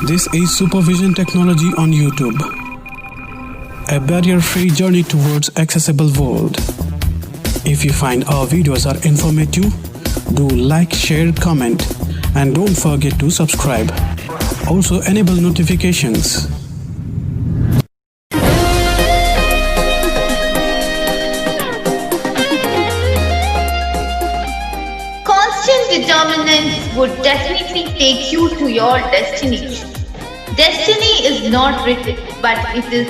This is Supervision Technology on YouTube, a barrier-free journey towards accessible world. If you find our videos are informative, do like, share, comment, and don't forget to subscribe. Also enable notifications. Constant determinants would definitely take you to your destination. Destiny is not written, but it is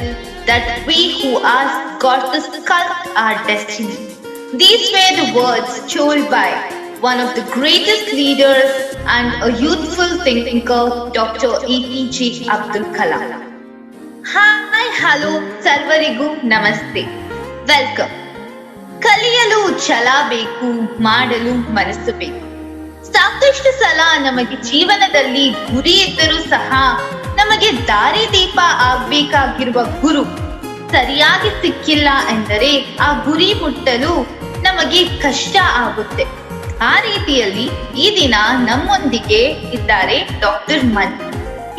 that we who ask God to sculpt our destiny. These were the words told by one of the greatest leaders and a youthful thinker, Dr. APJ Abdul Kalam. Hi, hello, ಸರ್ವರಿಗೂ ನಮಸ್ತೆ. Welcome. ಕಲಿಯಲು ಛಲ ಬೇಕು, ಮಾಡಲು ಮನಸ್ಸು ಬೇಕು. ಸಾಕಷ್ಟು ಸಲ ನಮಗೆ ಜೀವನದಲ್ಲಿ ಗುರಿ ಇದ್ದರೂ ಸಹ ನಮಗೆ ದಾರಿದೀಪ ಆಗ್ಬೇಕಾಗಿರುವ ಗುರು ಸರಿಯಾಗಿ ಸಿಕ್ಕಿಲ್ಲ ಎಂದರೆ ಆ ಗುರಿ ಮುಟ್ಟಲು ನಮಗೆ ಕಷ್ಟ ಆಗುತ್ತೆ. ಆ ರೀತಿಯಲ್ಲಿ ಈ ದಿನ ನಮ್ಮೊಂದಿಗೆ ಇದ್ದಾರೆ ಡಾಕ್ಟರ್ ಮನಿ.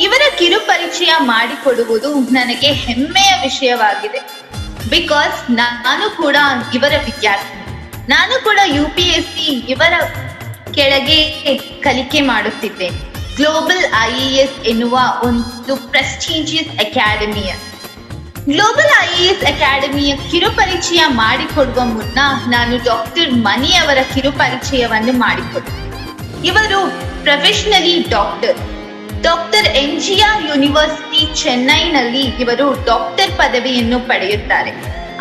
ಇವರ ಕಿರುಪರಿಚಯ ಮಾಡಿಕೊಡುವುದು ನನಗೆ ಹೆಮ್ಮೆಯ ವಿಷಯವಾಗಿದೆ. ಬಿಕಾಸ್ ನಾನು ಕೂಡ ಇವರ ವಿದ್ಯಾರ್ಥಿ. ನಾನು ಕೂಡ UPSC ಇವರ ಕೆಳಗೆ ಕಲಿಕೆ ಮಾಡುತ್ತಿದ್ದೇನೆ. ಗ್ಲೋಬಲ್ IAS ಎನ್ನುವ ಒಂದು ಪ್ರೆಸ್ಟೀಜಿಯಸ್ ಅಕಾಡೆಮಿಯ ಗ್ಲೋಬಲ್ IAS ಅಕಾಡೆಮಿಯ ಕಿರುಪರಿಚಯ ಮಾಡಿಕೊಡುವ ಮುನ್ನ ನಾನು ಡಾಕ್ಟರ್ ಮನಿ ಅವರ ಕಿರುಪರಿಚಯವನ್ನು ಮಾಡಿಕೊಡುವೆ. ಇವರು ಪ್ರೊಫೆಷನಲಿ ಡಾಕ್ಟರ್ NGR ಯೂನಿವರ್ಸಿಟಿ ಚೆನ್ನೈನಲ್ಲಿ ಇವರು ಡಾಕ್ಟರ್ ಪದವಿಯನ್ನು ಪಡೆಯುತ್ತಾರೆ.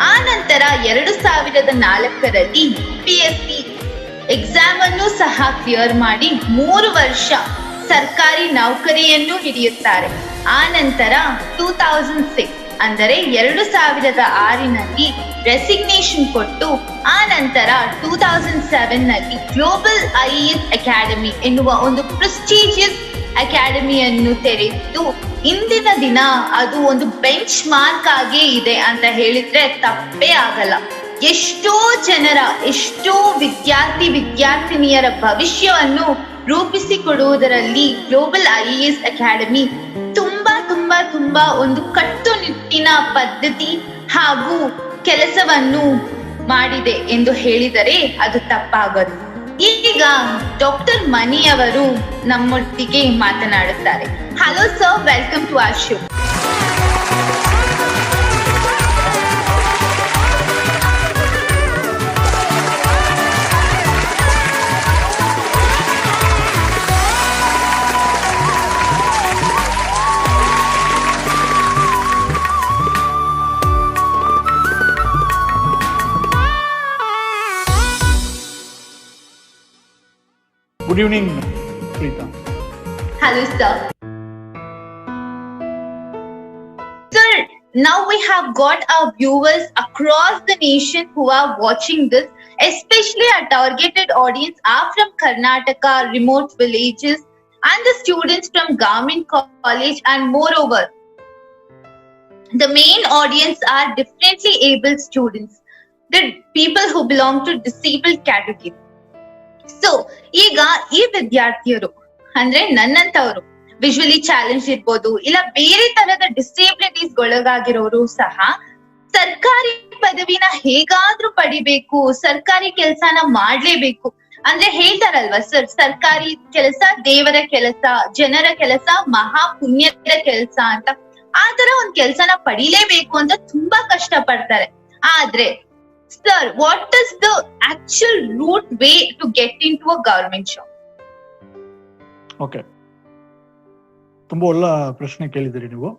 ಆ ನಂತರ 2004ರಲ್ಲಿ UPSC ಎಕ್ಸಾಮ್ ಅನ್ನು ಸಹ ಕ್ಲಿಯರ್ ಮಾಡಿ 3 ವರ್ಷ ಸರ್ಕಾರಿ ನೌಕರಿಯನ್ನು ಹಿಡಿಯುತ್ತಾರೆ. ಆ ನಂತರ 2006 ಅಂದರೆ 2006ನಲ್ಲಿ ರೆಸಿಗ್ನೇಷನ್ ಕೊಟ್ಟು ಆ ನಂತರ 2007ನಲ್ಲಿ ಗ್ಲೋಬಲ್ IAS ಅಕಾಡೆಮಿ ಎನ್ನುವ ಒಂದು ಪ್ರೆಸ್ಟೀಜಿಯಸ್ ಅಕಾಡೆಮಿಯನ್ನು ತೆರೆದು ಇಂದಿನ ದಿನ ಅದು ಒಂದು ಬೆಂಚ್ ಮಾರ್ಕ್ ಆಗೇ ಇದೆ ಅಂತ ಹೇಳಿದ್ರೆ ತಪ್ಪೇ ಆಗಲ್ಲ. ಎಷ್ಟೋ ವಿದ್ಯಾರ್ಥಿನಿಯರ ಭವಿಷ್ಯವನ್ನು ರೂಪಿಸಿಕೊಡುವುದರಲ್ಲಿ ಗ್ಲೋಬಲ್ IAS ಅಕಾಡೆಮಿ ತುಂಬಾ ಒಂದು ಕಟ್ಟುನಿಟ್ಟಿನ ಪದ್ಧತಿ ಹಾಗೂ ಕೆಲಸವನ್ನು ಮಾಡಿದೆ ಎಂದು ಹೇಳಿದರೆ ಅದು ತಪ್ಪಾಗದು. ಈಗ ಡಾಕ್ಟರ್ ಮನಿ ಅವರು ನಮ್ಮೊಟ್ಟಿಗೆ ಮಾತನಾಡುತ್ತಾರೆ. Hello sir, welcome to our show. Good evening, Preeta. Hello, sir. Sir, now we have got our viewers across the nation who are watching this, especially our targeted audience are from Karnataka, remote villages, and the students from government college, and moreover, the main audience are differently abled students, the people who belong to disabled category. So ಈಗ ಈ ವಿದ್ಯಾರ್ಥಿಯರು ಅಂದ್ರೆ ನನ್ನಂತವರು visually challenge ಇರ್ಬೋದು, ಇಲ್ಲ ಬೇರೆ ತರದ disabilities ಒಳಗಾಗಿರೋರು ಸಹ ಸರ್ಕಾರಿ ಪದವಿನ ಹೇಗಾದ್ರೂ ಪಡಿಬೇಕು, ಸರ್ಕಾರಿ ಕೆಲಸನ ಮಾಡ್ಲೇಬೇಕು ಅಂದ್ರೆ ಹೇಳ್ತಾರಲ್ವಾ ಸರ್, ಸರ್ಕಾರಿ ಕೆಲಸ ದೇವರ ಕೆಲಸ, ಜನರ ಕೆಲಸ ಮಹಾ ಪುಣ್ಯದ ಕೆಲಸ ಅಂತ. ಆ ತರ ಒಂದ್ ಕೆಲ್ಸನ ಪಡಿಲೇಬೇಕು ಅಂತ ತುಂಬಾ ಕಷ್ಟ ಪಡ್ತಾರೆ. ಆದ್ರೆ sir, what is the actual route way to get into a government job? Okay. ತುಂಬಾ ಒಳ್ಳೆ ಪ್ರಶ್ನೆ ಕೇಳಿದಿರಿ ನೀವು.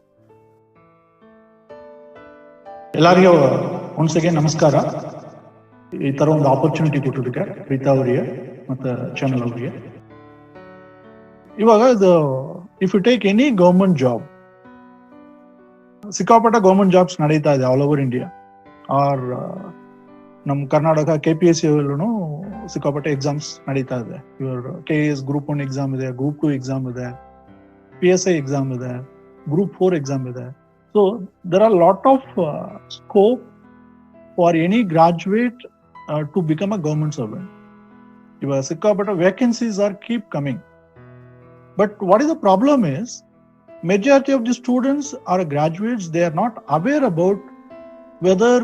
ಎಲ್ಲರಿಗೂ ಒನ್ಸ್ ಅಗೇನ್ ನಮಸ್ಕಾರ. ಈ ತರ ಒಂದು ಆಪರ್ಚುನಿಟಿ ಕೊಟ್ಟಿದ್ದಕ್ಕೆ ಪ್ರೀತಾ ಅವರಿಗೆ ಮತ್ತೆ ಚಾನಲ್ ಅವರಿಗೆ. ಇವಾಗ ಇದು if you take any government job, ಸಿಕ್ಕಾಪಟ್ಟೆ ಗವರ್ಮೆಂಟ್ ಜಾಬ್ಸ್ ನಡೀತಾ ಇದೆ ಆಲ್ ಓವರ್ ಇಂಡಿಯಾ. ಆರ್ ನಮ್ಮ ಕರ್ನಾಟಕ KPSC ಸಿಕ್ಕಾಪಟ್ಟೆ ಎಕ್ಸಾಮ್ಸ್ ನಡೀತಾ ಇದೆ. ಇವರು KS ಗ್ರೂಪ್ 1 ಎಕ್ಸಾಮ್ ಇದೆ, ಗ್ರೂಪ್ 2 ಎಕ್ಸಾಮ್ ಇದೆ, PSI ಎಕ್ಸಾಮ್ ಇದೆ, ಗ್ರೂಪ್ 4 ಎಕ್ಸಾಮ್ ಇದೆ. So there are lot of scope for any graduate to become a government servant. ಇವಾಗ ಸಿಕ್ಕಾಪಟ್ಟೆ vacancies are keep coming. But what is the problem is, majority of the students are graduates, they are not aware about whether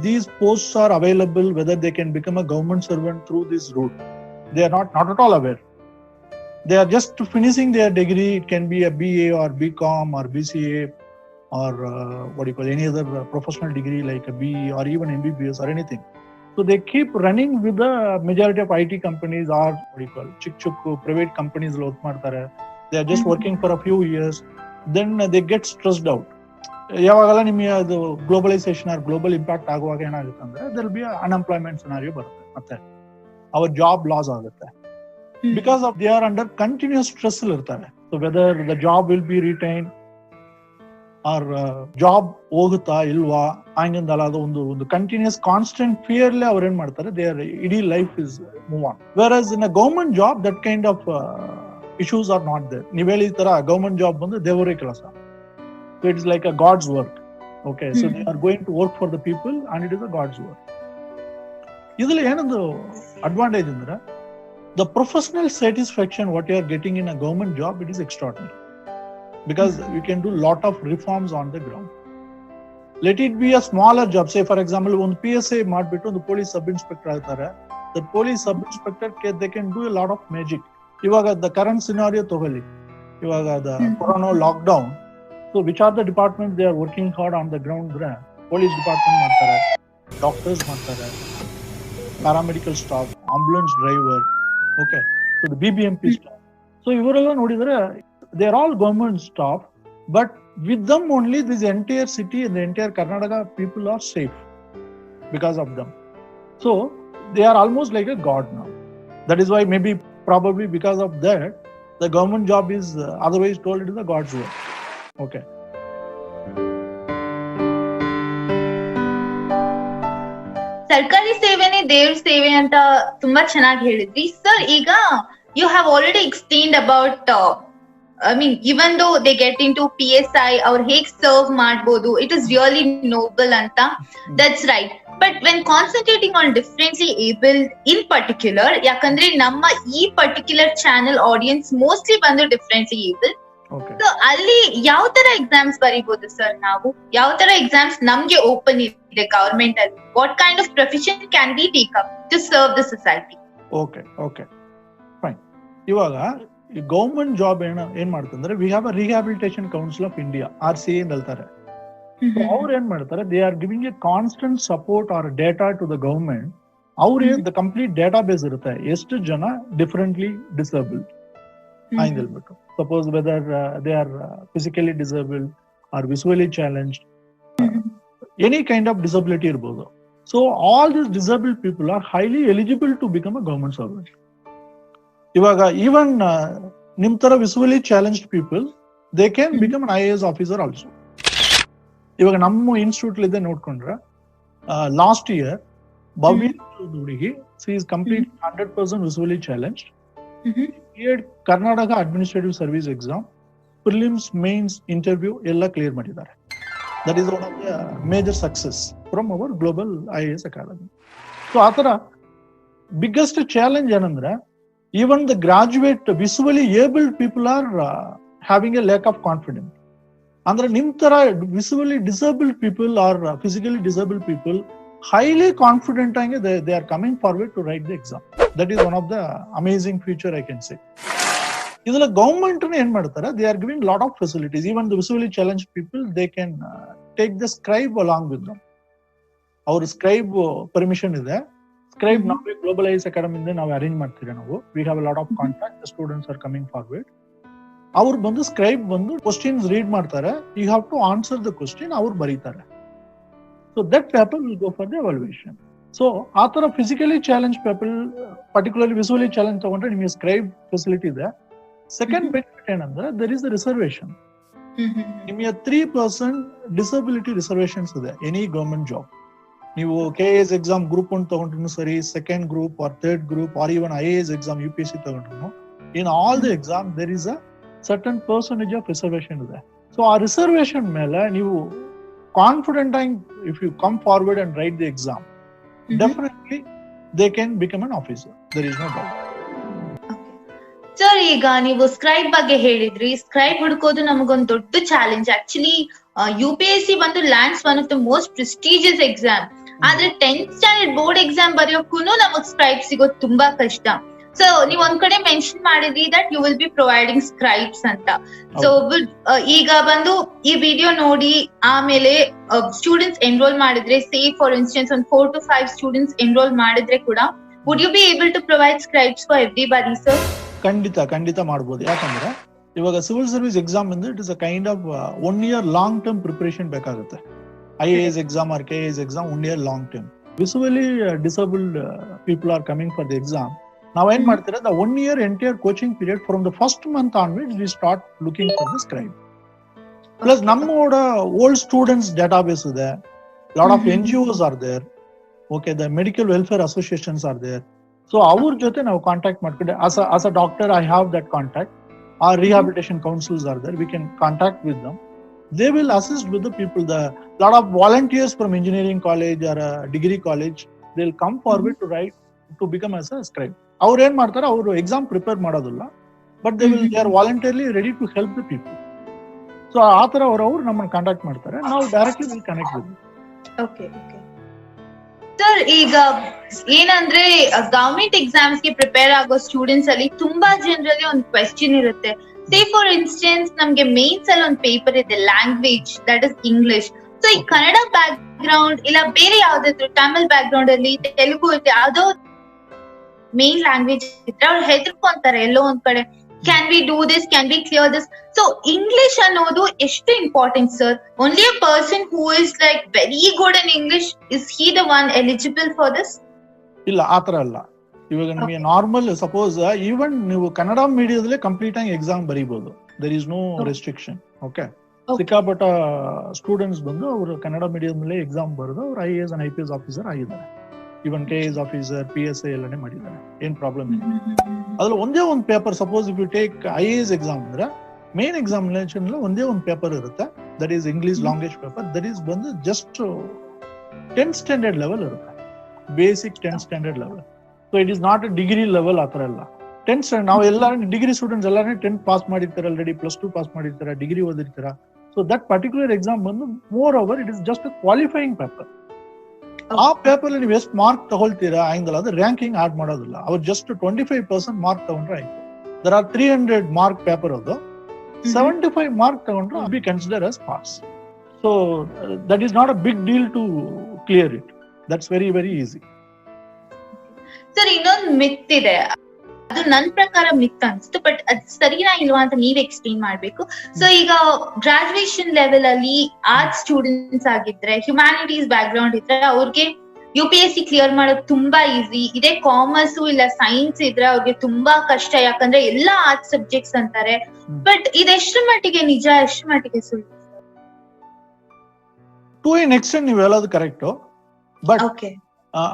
these posts are available, whether they can become a government servant through this route. They are not at all aware. They are just finishing their degree. It can be a BA or BCom or BCA or any other professional degree like a BE or even MBBS or anything. So they keep running with the majority of IT companies or chick private companies. They are just working for a few years. Then they get stressed out. ಯಾವಾಗಲ್ಲ ನಿಮಗೆ ಅದು globalisation R global impact ಆಗುವಾಗ ಏನಾಗುತ್ತೆ ಅಂದ್ರೆ there will be an unemployment scenario ಬರುತ್ತೆ, ಮತ್ತೆ ಅವರ job loss ಆಗುತ್ತೆ. Because of they are under continuous stress ಇರ್ತಾರೆ. So whether the job will be retained or job ಹೋಗುತ್ತಾ ಇಲ್ವಾ ಹಂಗಂದಲ್ಲ, ಅದು ಒಂದು ಕಂಟಿನ್ಯೂಸ್ ಕಾನ್ಸ್ಟೆಂಟ್ ಫಿಯರ್ಲೆ ಅವ್ರು ಏನ್ ಮಾಡ್ತಾರೆ, their ಇಡೀ life is move on. Whereas in a government job that kind of issues are not there. ನೀವ್ ಹೇಳಿದ ತರ ಗವರ್ಮೆಂಟ್ ಜಾಬ್ ಬಂದು ದೇವರೇ ಕೆಲಸ. So it is like a God's work. Okay, so they are going to work for the people and it is a God's work. Idhile ಏನೊಂದು advantage ಅಂದ್ರೆ, the professional satisfaction what you are getting in a government job, it is extraordinary. Because you can do lot of reforms on the ground. Let it be a smaller job. Say for example, ಒಂದು PSA ಮಾಡ್ಬಿಟ್ಟು ಒಂದು police sub inspector ಆಗ್ತಾರೆ. The police sub inspector they can do a lot of magic. ಇವಾಗ the current scenario ತಗೊಳ್ಳಿ, ಇವಾಗ the corona lockdown. So which are the departments they are working hard on the ground? Police department ಮಾಡ್ತಾರೆ, doctors ಮಾಡ್ತಾರೆ, paramedical staff, ambulance driver, okay, so the BBMP staff. So ಇವರೆಲ್ಲ ನೋಡಿದ್ರೆ they are all government staff, but with them only this entire city and the entire Karnataka people are safe because of them. So they are almost like a god now. That is why maybe probably because of that the government job is otherwise told it is a god's work. Okay. ಸರ್ಕಾರಿ ಸೇವೆನೇ ದೇವ್ರ ಸೇವೆ ಅಂತ ತುಂಬಾ ಚೆನ್ನಾಗಿ ಹೇಳಿದ್ರಿ ಸರ್. ಈಗ you have already explained about even though they get into PSI ಅವ್ರು ಹೇಗ್ ಸರ್ವ್ ಮಾಡ್ಬೋದು, ಇಟ್ ಇಸ್ ರಿಯಲಿ ನೋಬಲ್ ಅಂತ. That's right. But when concentrating on differently abled in particular, ಯಾಕಂದ್ರೆ ನಮ್ಮ ಈ ಪರ್ಟಿಕ್ಯುಲರ್ ಚಾನೆಲ್ ಆಡಿಯನ್ಸ್ ಮೋಸ್ಟ್ಲಿ ಬಂದು ಡಿಫ್ರೆಂಟ್ಲಿ ಏಬಲ್ಡ್. ಸೊ ಅಲ್ಲಿ ಯಾವ ತರ ಎಕ್ಸಾಮ್ಸ್ ಬರೀಬಹುದು ಸರ್? ನಾವು ಯಾವ ತರ ಎಕ್ಸಾಮ್ಸ್ ನಮ್ಗೆ ಓಪನ್ ಇದೆ ಗವರ್ಮೆಂಟ್ ಅಲ್ಲಿ? What kind of profession can we take up to serve the society? Okay fine. ಇವಾಗ ಈ ಗವರ್ಮೆಂಟ್ ಜಾಬ್ ಏನ್ ಮಾಡ್ತಂದ್ರೆ, we have a rehabilitation council of India, RCA ಅಂತ ಹೇಳ್ತಾರೆ. ಅವ್ರು ಏನ್ ಮಾಡ್ತಾರೆ, they are giving a constant support or data to the government. ಅವ್ರಿಗೆ ದ ಕಂಪ್ಲೀಟ್ ಡೇಟಾ ಬೇಸ್ ಇರುತ್ತೆ, ಎಷ್ಟು ಜನ ಡಿಫರೆಂಟ್ಲಿ ಡಿಸೇಬಲ್ಡ್ ಅಂತ ಹೇಳ್ಬಿಟ್ಟು. Suppose whether they are physically disabled or visually challenged, any kind of disability irbodu. So all these disabled people are highly eligible to become a government servant. Ivaga even nim tara visually challenged people, they can become an IAS officer also. Ivaga nammu institute lide nodkondra last year Bhavya Dudigi, she is completely 100% visually challenged. Karnataka Administrative Service exam, prelims, mains, interview ಎಲ್ಲ clear ಮಾಡಿದ್ದಾರೆ. That is one of the major success from our global IAS academy. So ಆ ತರ biggest challenge ಏನಂದ್ರೆ, even the graduate visually abled people are having a lack of confidence. ಅಂದ್ರೆ ನಿಮ್ ತರ visually disabled people or physically disabled people highly confident ಆಗಿ they are coming forward to write the exam. That is one of the amazing feature I can say. ಇದೆಲ್ಲ government ಏನ್ ಮಾಡ್ತಾರೆ, they are giving lot of facilities. Even the visually challenge people they can take the scribe along with them. ಅವ್ರ scribe permission ಇದೆ. Scribe ನಾವು global IAS ಅಕಾಡೆಮಿಯಿಂದ ನಾವು arrange ಮಾಡ್ತೀವಿ. ನಾವು we have a lot of contact, the students are coming forward. ಅವ್ರು ಬಂದು scribe ಬಂದು ಕ್ವಶನ್ಸ್ ರೀಡ್ ಮಾಡ್ತಾರೆ. You have to answer the question, ಅವ್ರು ಬರೀತಾರೆ. So that paper will go for the evaluation. So ಆ ತರ physically challenge people, particularly visually challenge ತಗೊಂಡ್ರೆ ನಿಮಗೆ ಸ್ಕ್ರೈಬ್ ಫೆಸಿಲಿಟಿ ಇದೆ. ಸೆಕೆಂಡ್ ಬೆನಿಫಿಟ್ ಏನಂದ್ರೆ, ದರ್ ಇಸ್ ದ ರಿಸರ್ವೇಶನ್. ನಿಮಗೆ 3% ಡಿಸಬಿಲಿಟಿ ರಿಸರ್ವೇಶನ್ಸ್ ಇದೆ ಎನಿ ಗವರ್ಮೆಂಟ್ ಜಾಬ್. ನೀವು KAS ಎಕ್ಸಾಮ್ ಗ್ರೂಪ್ 1 ತಗೊಂಡ್ರು ಸರಿ, second group or third group or even IAS exam UPSC ತಗೊಂಡ್ರು, in all the exam there is a certain percentage of reservation ಇದೆ. So ಆ reservation ಮೇಲೆ ನೀವು confident ಆಗಿ if you come forward and write the exam, definitely they can become an officer. There is no doubt. Sir, ಈಗ ನೀವು scribe ಬಗ್ಗೆ ಹೇಳಿದ್ರಿ. Scribe ಹುಡುಕೋದು ನಮಗೊಂದು ದೊಡ್ಡ ಚಾಲೆಂಜ್. ಆಕ್ಚುಲಿ UPSC ಬಂದು lands one of the most prestigious exam. ಆದ್ರೆ 10th standard board exam ಬರೆಯೋಕ್ಕೂ ನಮಗ್ ಸ್ಕ್ರೈಬ್ ಸಿಗೋದು ತುಂಬಾ ಕಷ್ಟ. ಸೊ ನೀವ್ ಒಂದ್ ಕಡೆ ಮೆನ್ಷನ್ ಮಾಡಿದ್ರಿ that you will be providing scribes ಅಂತ. ಸೊ ಈಗ ಬಂದು ಈ ವಿಡಿಯೋ ನೋಡಿ ಆಮೇಲೆ ಸ್ಟೂಡೆಂಟ್ಸ್ ಎನ್ರೋಲ್ ಮಾಡಿದ್ರೆ, ಸೇ ಫಾರ್ ಇನ್ಸ್ಟೆನ್ಸ್ ಒಂದು 4 to 5 ಸ್ಟೂಡೆಂಟ್ಸ್ ಎನ್ರೋಲ್ ಮಾಡಿದ್ರೆ ಕೂಡ, would you be able to provide scribes for everybody sir? ಖಂಡಿತ ಮಾಡ್ಬೋದು. ಯಾಕಂದ್ರೆ ಇವಾಗ ಸಿವಿಲ್ ಸರ್ವಿಸ್ ಎಕ್ಸಾಮ್ ಅಂದ್ರೆ it is a kind of 1 year long term preparation ಬೇಕಾಗುತ್ತೆ. IAS exam or KAS exam 1 year long term. Visually disabled people are coming for the exam. ನಾವೇನ್ ಮಾಡ್ತೀರಾ, the 1 year entire coaching period from the first month onwards we start looking for the scribe. Plus ನಮ್ಮೋಡ old students database ಇದೆ, lot of NGOs are there, okay, the medical welfare associations are there. So ಅವ್ರ ಜೊತೆ ನಾವು contact ಮಾಡ್ಕೊಂಡೆ. As a doctor I have that contact. Our rehabilitation councils are there. We can contact with them. They will assist with the people. The lot of volunteers from engineering college or a degree college, they'll come forward to write to become as a scribe. Our ಏನ್ ಮಾಡ್ತಾರೆ, ಅವರು exam prepare ಮಾಡೋದಿಲ್ಲ, but they are voluntarily ready to help the people. So ಆ ತರ ಅವರು ನಮ್ಮನ್ನು contact ಮಾಡ್ತಾರೆ. ನಾವು directly will connect with. Okay sir, ಈಗ ಏನಂದ್ರೆ ಗವರ್ಮೆಂಟ್ ಎಕ್ಸಾಮ್ಸ್ ಗೆ ಪ್ರಿಪೇರ್ ಆಗೋ ಸ್ಟೂಡೆಂಟ್ಸ್ ಅಲ್ಲಿ ತುಂಬಾ ಜನರಲ್ಲಿ ಒಂದು ಕ್ವೆಶ್ಚನ್ ಇರುತ್ತೆ. ಸೇ ಫಾರ್ ಇನ್ಸ್ಟೆನ್ಸ್ ನಮ್ಗೆ ಮೇನ್ಸ್ ಅಲ್ಲಿ ಒಂದು ಪೇಪರ್ ಇದೆ, language, that is English. So ಈ ಕನ್ನಡ ಬ್ಯಾಕ್ ಗ್ರೌಂಡ್ ಇಲ್ಲ ಬೇರೆ ಯಾವ್ದಾದ್ರು ತಮಿಳ್ ಬ್ಯಾಕ್ ಗ್ರೌಂಡ್ ಅಲ್ಲಿ, ತೆಲುಗು ಇದೆ, ಯಾವ್ದೋ ಮೇನ್ ಲ್ಯಾಂಗ್ವೇಜ್ ಇದ್ರೆ ಅವ್ರು ಹೆದರ್ಕೊಂತಾರೆ ಎಲ್ಲೋ ಒಂದ್ ಕಡೆ. Can we do this, can we clear this? So English ಅನ್ನೋದು ಎಷ್ಟು important sir? Only a person who is like very good in English, is he the one eligible for this? ಇಲ್ಲ, ಆತರ ಅಲ್ಲ. ಇವಾಗ ನಿಮಗೆ ನಾರ್ಮಲ್ ಸಪೋಸ್ ಈವನ್ ನೀವು ಕನ್ನಡ ಮೀಡಿಯದಲ್ಲೇ complete ಆಗಿ ಎಕ್ಸಾಮ್ ಬರೀಬಹುದು. There is no restriction. Okay, ಸಿಕ್ಕಾಪಟ್ಟ ಸ್ಟೂಡೆಂಟ್ಸ್ ಬಂದು ಅವರು ಕನ್ನಡ ಮೀಡಿಯಂ ಎಕ್ಸಾಮ್ ಬರೆದು ಅವ್ರು IAS and IPS ಆಫೀಸರ್ ಆಗಿದ್ದಾರೆ. ಇವನ್ KAS ಆಫೀಸರ್, PSI ಎಲ್ಲಾನೇ ಮಾಡಿದ್ದಾರೆ. ಏನ್ ಪ್ರಾಬ್ಲಮ್ ಇಲ್ಲ. ಅದ್ರಲ್ಲಿ ಒಂದೇ ಒಂದು paper, suppose if you take IAS exam ಅಂದ್ರೆ ಮೇನ್ ಎಕ್ಸಾಮಿನೇಷನ್ ಒಂದೇ ಒಂದು ಪೇಪರ್ ಇರುತ್ತೆ, that is English language paper. That is ಬಂದು ಜಸ್ಟ್ 10th ಸ್ಟ್ಯಾಂಡರ್ಡ್ ಲೆವೆಲ್ ಇರುತ್ತೆ, basic 10th standard level. So it is not a degree level. ಆ ತರ ಎಲ್ಲ 10th standard ನಾವು ಎಲ್ಲ ಡಿಗ್ರಿ ಸ್ಟೂಡೆಂಟ್ಸ್ ಎಲ್ಲಾನೇ 10th ಪಾಸ್ ಮಾಡಿರ್ತಾರೆ ಆಲ್ರೆಡಿ, +2 ಪಾಸ್ ಮಾಡಿರ್ತಾರೆ, ಡಿಗ್ರಿ ಓದಿರ್ತಾರ. ಸೊ ದಟ್ ಪರ್ಟಿಕ್ಯುಲರ್ ಎಕ್ಸಾಮ್ ಬಂದು more over it is just a qualifying paper. ಆ ಪೇಪರ್ ನೀವು ಎಷ್ಟು ಮಾರ್ಕ್ ತಗೊಳ್ತೀರಾ ಆಯ್ತಲ್ಲ, ಅದು ರ್ಯಾಂಕಿಂಗ್ ಆಡ್ ಮಾಡೋದಿಲ್ಲ. ಅವ್ರು ಜಸ್ಟ್ 25% ಮಾರ್ಕ್ ತಗೊಂಡ್ರೆ ಆಯ್ತು. ದರ್ ಆರ್ 300 ಮಾರ್ಕ್ ಪೇಪರ್, ಅದು 75 ಮಾರ್ಕ್ ತಗೊಂಡ್ರೆ be consider as pass. So that is not a big deal to clear it. That's very very easy. Sir, ಇನ್ನೊಂದು ಮಿತ್ ಇದೆ, ಅದು ನನ್ ಪ್ರಕಾರ ಮಿತ್ ಅನ್ಸ್ತು, ಬಟ್ ಅದ್ ಸರಿನಾ ಇಲ್ವಾ ಅಂತ ನೀವ್ ಎಕ್ಸ್ಪ್ಲೇನ್ ಮಾಡ್ಬೇಕು. ಸೊ ಈಗ ಗ್ರಾಜುಯೇಷನ್ ಲೆವೆಲ್ ಅಲ್ಲಿ ಆರ್ಟ್ಸ್ ಸ್ಟೂಡೆಂಟ್ಸ್ ಆಗಿದ್ರೆ, ಹ್ಯುಮ್ಯಾನಿಟೀಸ್ ಬ್ಯಾಕ್ ಗ್ರೌಂಡ್ ಇದ್ರೆ ಅವ್ರಿಗೆ UPSC ಕ್ಲಿಯರ್ ಮಾಡೋದು ತುಂಬಾ ಈಸಿ ಇದೆ. ಕಾಮರ್ಸ್ ಇಲ್ಲ ಸೈನ್ಸ್ ಇದ್ರೆ ಅವ್ರಿಗೆ ತುಂಬಾ ಕಷ್ಟ, ಯಾಕಂದ್ರೆ ಎಲ್ಲಾ ಆರ್ಟ್ಸ್ ಸಬ್ಜೆಕ್ಟ್ಸ್ ಅಂತಾರೆ. ಬಟ್ ಇದೆಷ್ಟು ಮಟ್ಟಿಗೆ ನಿಜ, ಎಷ್ಟು ಮಟ್ಟಿಗೆ ಸುಳ್ಳು? ಟು ಎನ್ ಎಕ್ಸ್ಟೆಂಟ್ ನೀವು ಹೇಳೋದು ಕರೆಕ್ಟ್. ಬಟ್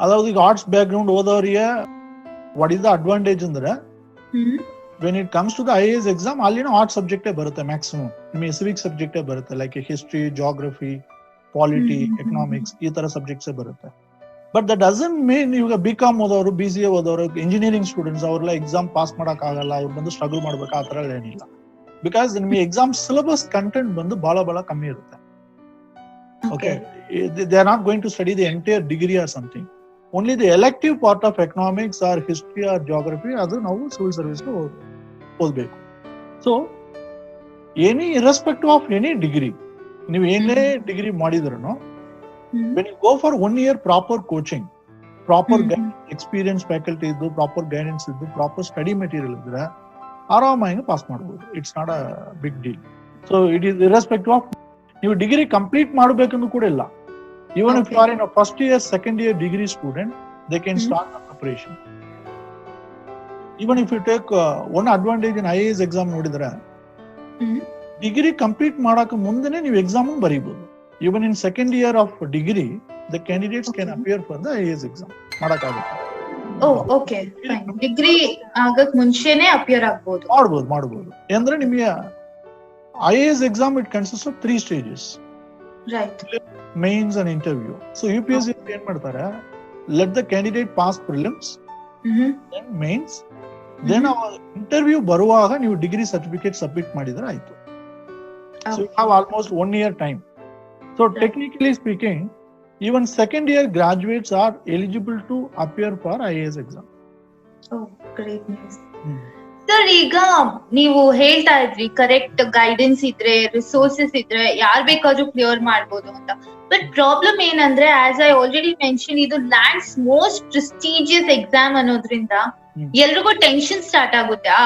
ಅದಾவது ಈಗ ಆರ್ಟ್ಸ್ ಬ್ಯಾಕ್ ಗ್ರೌಂಡ್ ಓದೋರಿಗೆ ವಾಟ್ ಇಸ್ ದ ಅಡ್ವಾಂಟೇಜ್ ಅಂದ್ರೆ, when it comes to the IAS exam ಅಲ್ಲಿನ ಆರ್ಟ್ಸ್ ಸಬ್ಜೆಕ್ಟೇ ಬರುತ್ತೆ ಮ್ಯಾಕ್ಸಿಮಮ್. ನಿಮಗೆ ಸಿವಿಕ್ ಸಬ್ಜೆಕ್ಟೇ ಬರುತ್ತೆ, like history, geography, polity, economics, ಈ ತರ ಸಬ್ಜೆಕ್ಟ್ಸೇ ಬರುತ್ತೆ. ಬಟ್ ದಟ್ ಡಸಂಟ್ ಮೀನ್ ಇವಾಗ BCom ಓದೋರು, BCA ಓದೋರು, ಇಂಜಿನಿಯರಿಂಗ್ ಸ್ಟೂಡೆಂಟ್ಸ್ ಅವ್ರೆಲ್ಲ ಎಕ್ಸಾಮ್ ಪಾಸ್ ಮಾಡಕ್ ಆಗಲ್ಲ, ಅವ್ರು ಬಂದು ಸ್ಟ್ರಗಲ್ ಮಾಡ್ಬೇಕು, ಆ ತರ ಏನಿಲ್ಲ. ಬಿಕಾಸ್ ನಿಮಗೆ ಎಕ್ಸಾಮ್ ಸಿಲೆಬಸ್ ಕಂಟೆಂಟ್ ಬಂದು ಬಹಳ ಕಮ್ಮಿ ಇರುತ್ತೆ. Okay, they are not going to study the entire degree or something. Only the elective part of economics or history or geography, adu ನಾವು civil service ಗೆ ಓದಬೇಕು. So any irrespective of any degree, ನೀವು ಏನೇ degree ಮಾಡಿದ್ರೂ, when you go for 1 year proper coaching, proper experience faculty ಇದ್ದು, proper guidance ಇದ್ದು, proper study material ಇದ್ರೆ ಆರಾಮಾಗಿ ಪಾಸ್ ಮಾಡಬಹುದು. It's not a big deal. So it is irrespective of ನೀವು degree complete ಮಾಡಬೇಕಂದು ಕೂಡ ಇಲ್ಲ. Even if you are in a first year, second year degree student, they can start the preparation. Even if you take one advantage in IAS exam ನೋಡಿದ್ರೆ, degree complete ಮಾಡಕ್ಕೆ ಮುಂದೆನೆ ನೀವು exam ಬರೀಬಹುದು. Even in second year of degree, the candidates can appear for the IAS exam. ಮಾಡಕ್ಕಾಗುತ್ತೆ. Okay, fine. Degree ಆಗಕ್ ಮುಂಚೆನೆ appear ಆಗಬಹುದು. ಮಾಡಬಹುದು. ಅಂದ್ರೆ ನಿಮಗೆ IAS exam, it consists of 3 stages. Right. Mains and interview. So UPSC ಏನ್ ಮಾಡ್ತಾರೆ, let the candidate pass prelims, then mains, then interview ಬರುವಾಗ ನೀವು ಡಿಗ್ರಿ ಸರ್ಟಿಫಿಕೇಟ್ ಸಬ್ಮಿಟ್ ಮಾಡಿದ್ರೆ ಆಯ್ತು. So you have almost 1 year time. So technically speaking, even second year graduates are eligible to appear for IAS exam. Oh, great news. Sir, ಈಗ ನೀವು ಹೇಳ್ತಾ ಇದ್ರಿ correct guidance ಇದ್ರೆ, resources ಇದ್ರೆ ಯಾರ್ ಬೇಕಾದ್ರೂ ಕ್ಲಿಯರ್ ಮಾಡ್ಬೋದು ಅಂತ. ಬಟ್ ಪ್ರಾಬ್ಲಮ್ ಏನಂದ್ರೆ, ಆಸ್ ಐ ಆಲ್ರೆಡಿ ಮೆನ್ಷನ್, ಇದು ಲ್ಯಾಂಡ್ಸ್ ಮೋಸ್ಟ್ ಪ್ರೆಸ್ಟೀಜಿಯಸ್ ಎಕ್ಸಾಮ್ ಅನ್ನೋದ್ರಿಂದ ಎಲ್ರಿಗೂ ಟೆನ್ಷನ್ ಸ್ಟಾರ್ಟ್ ಆಗುತ್ತೆ. ಆ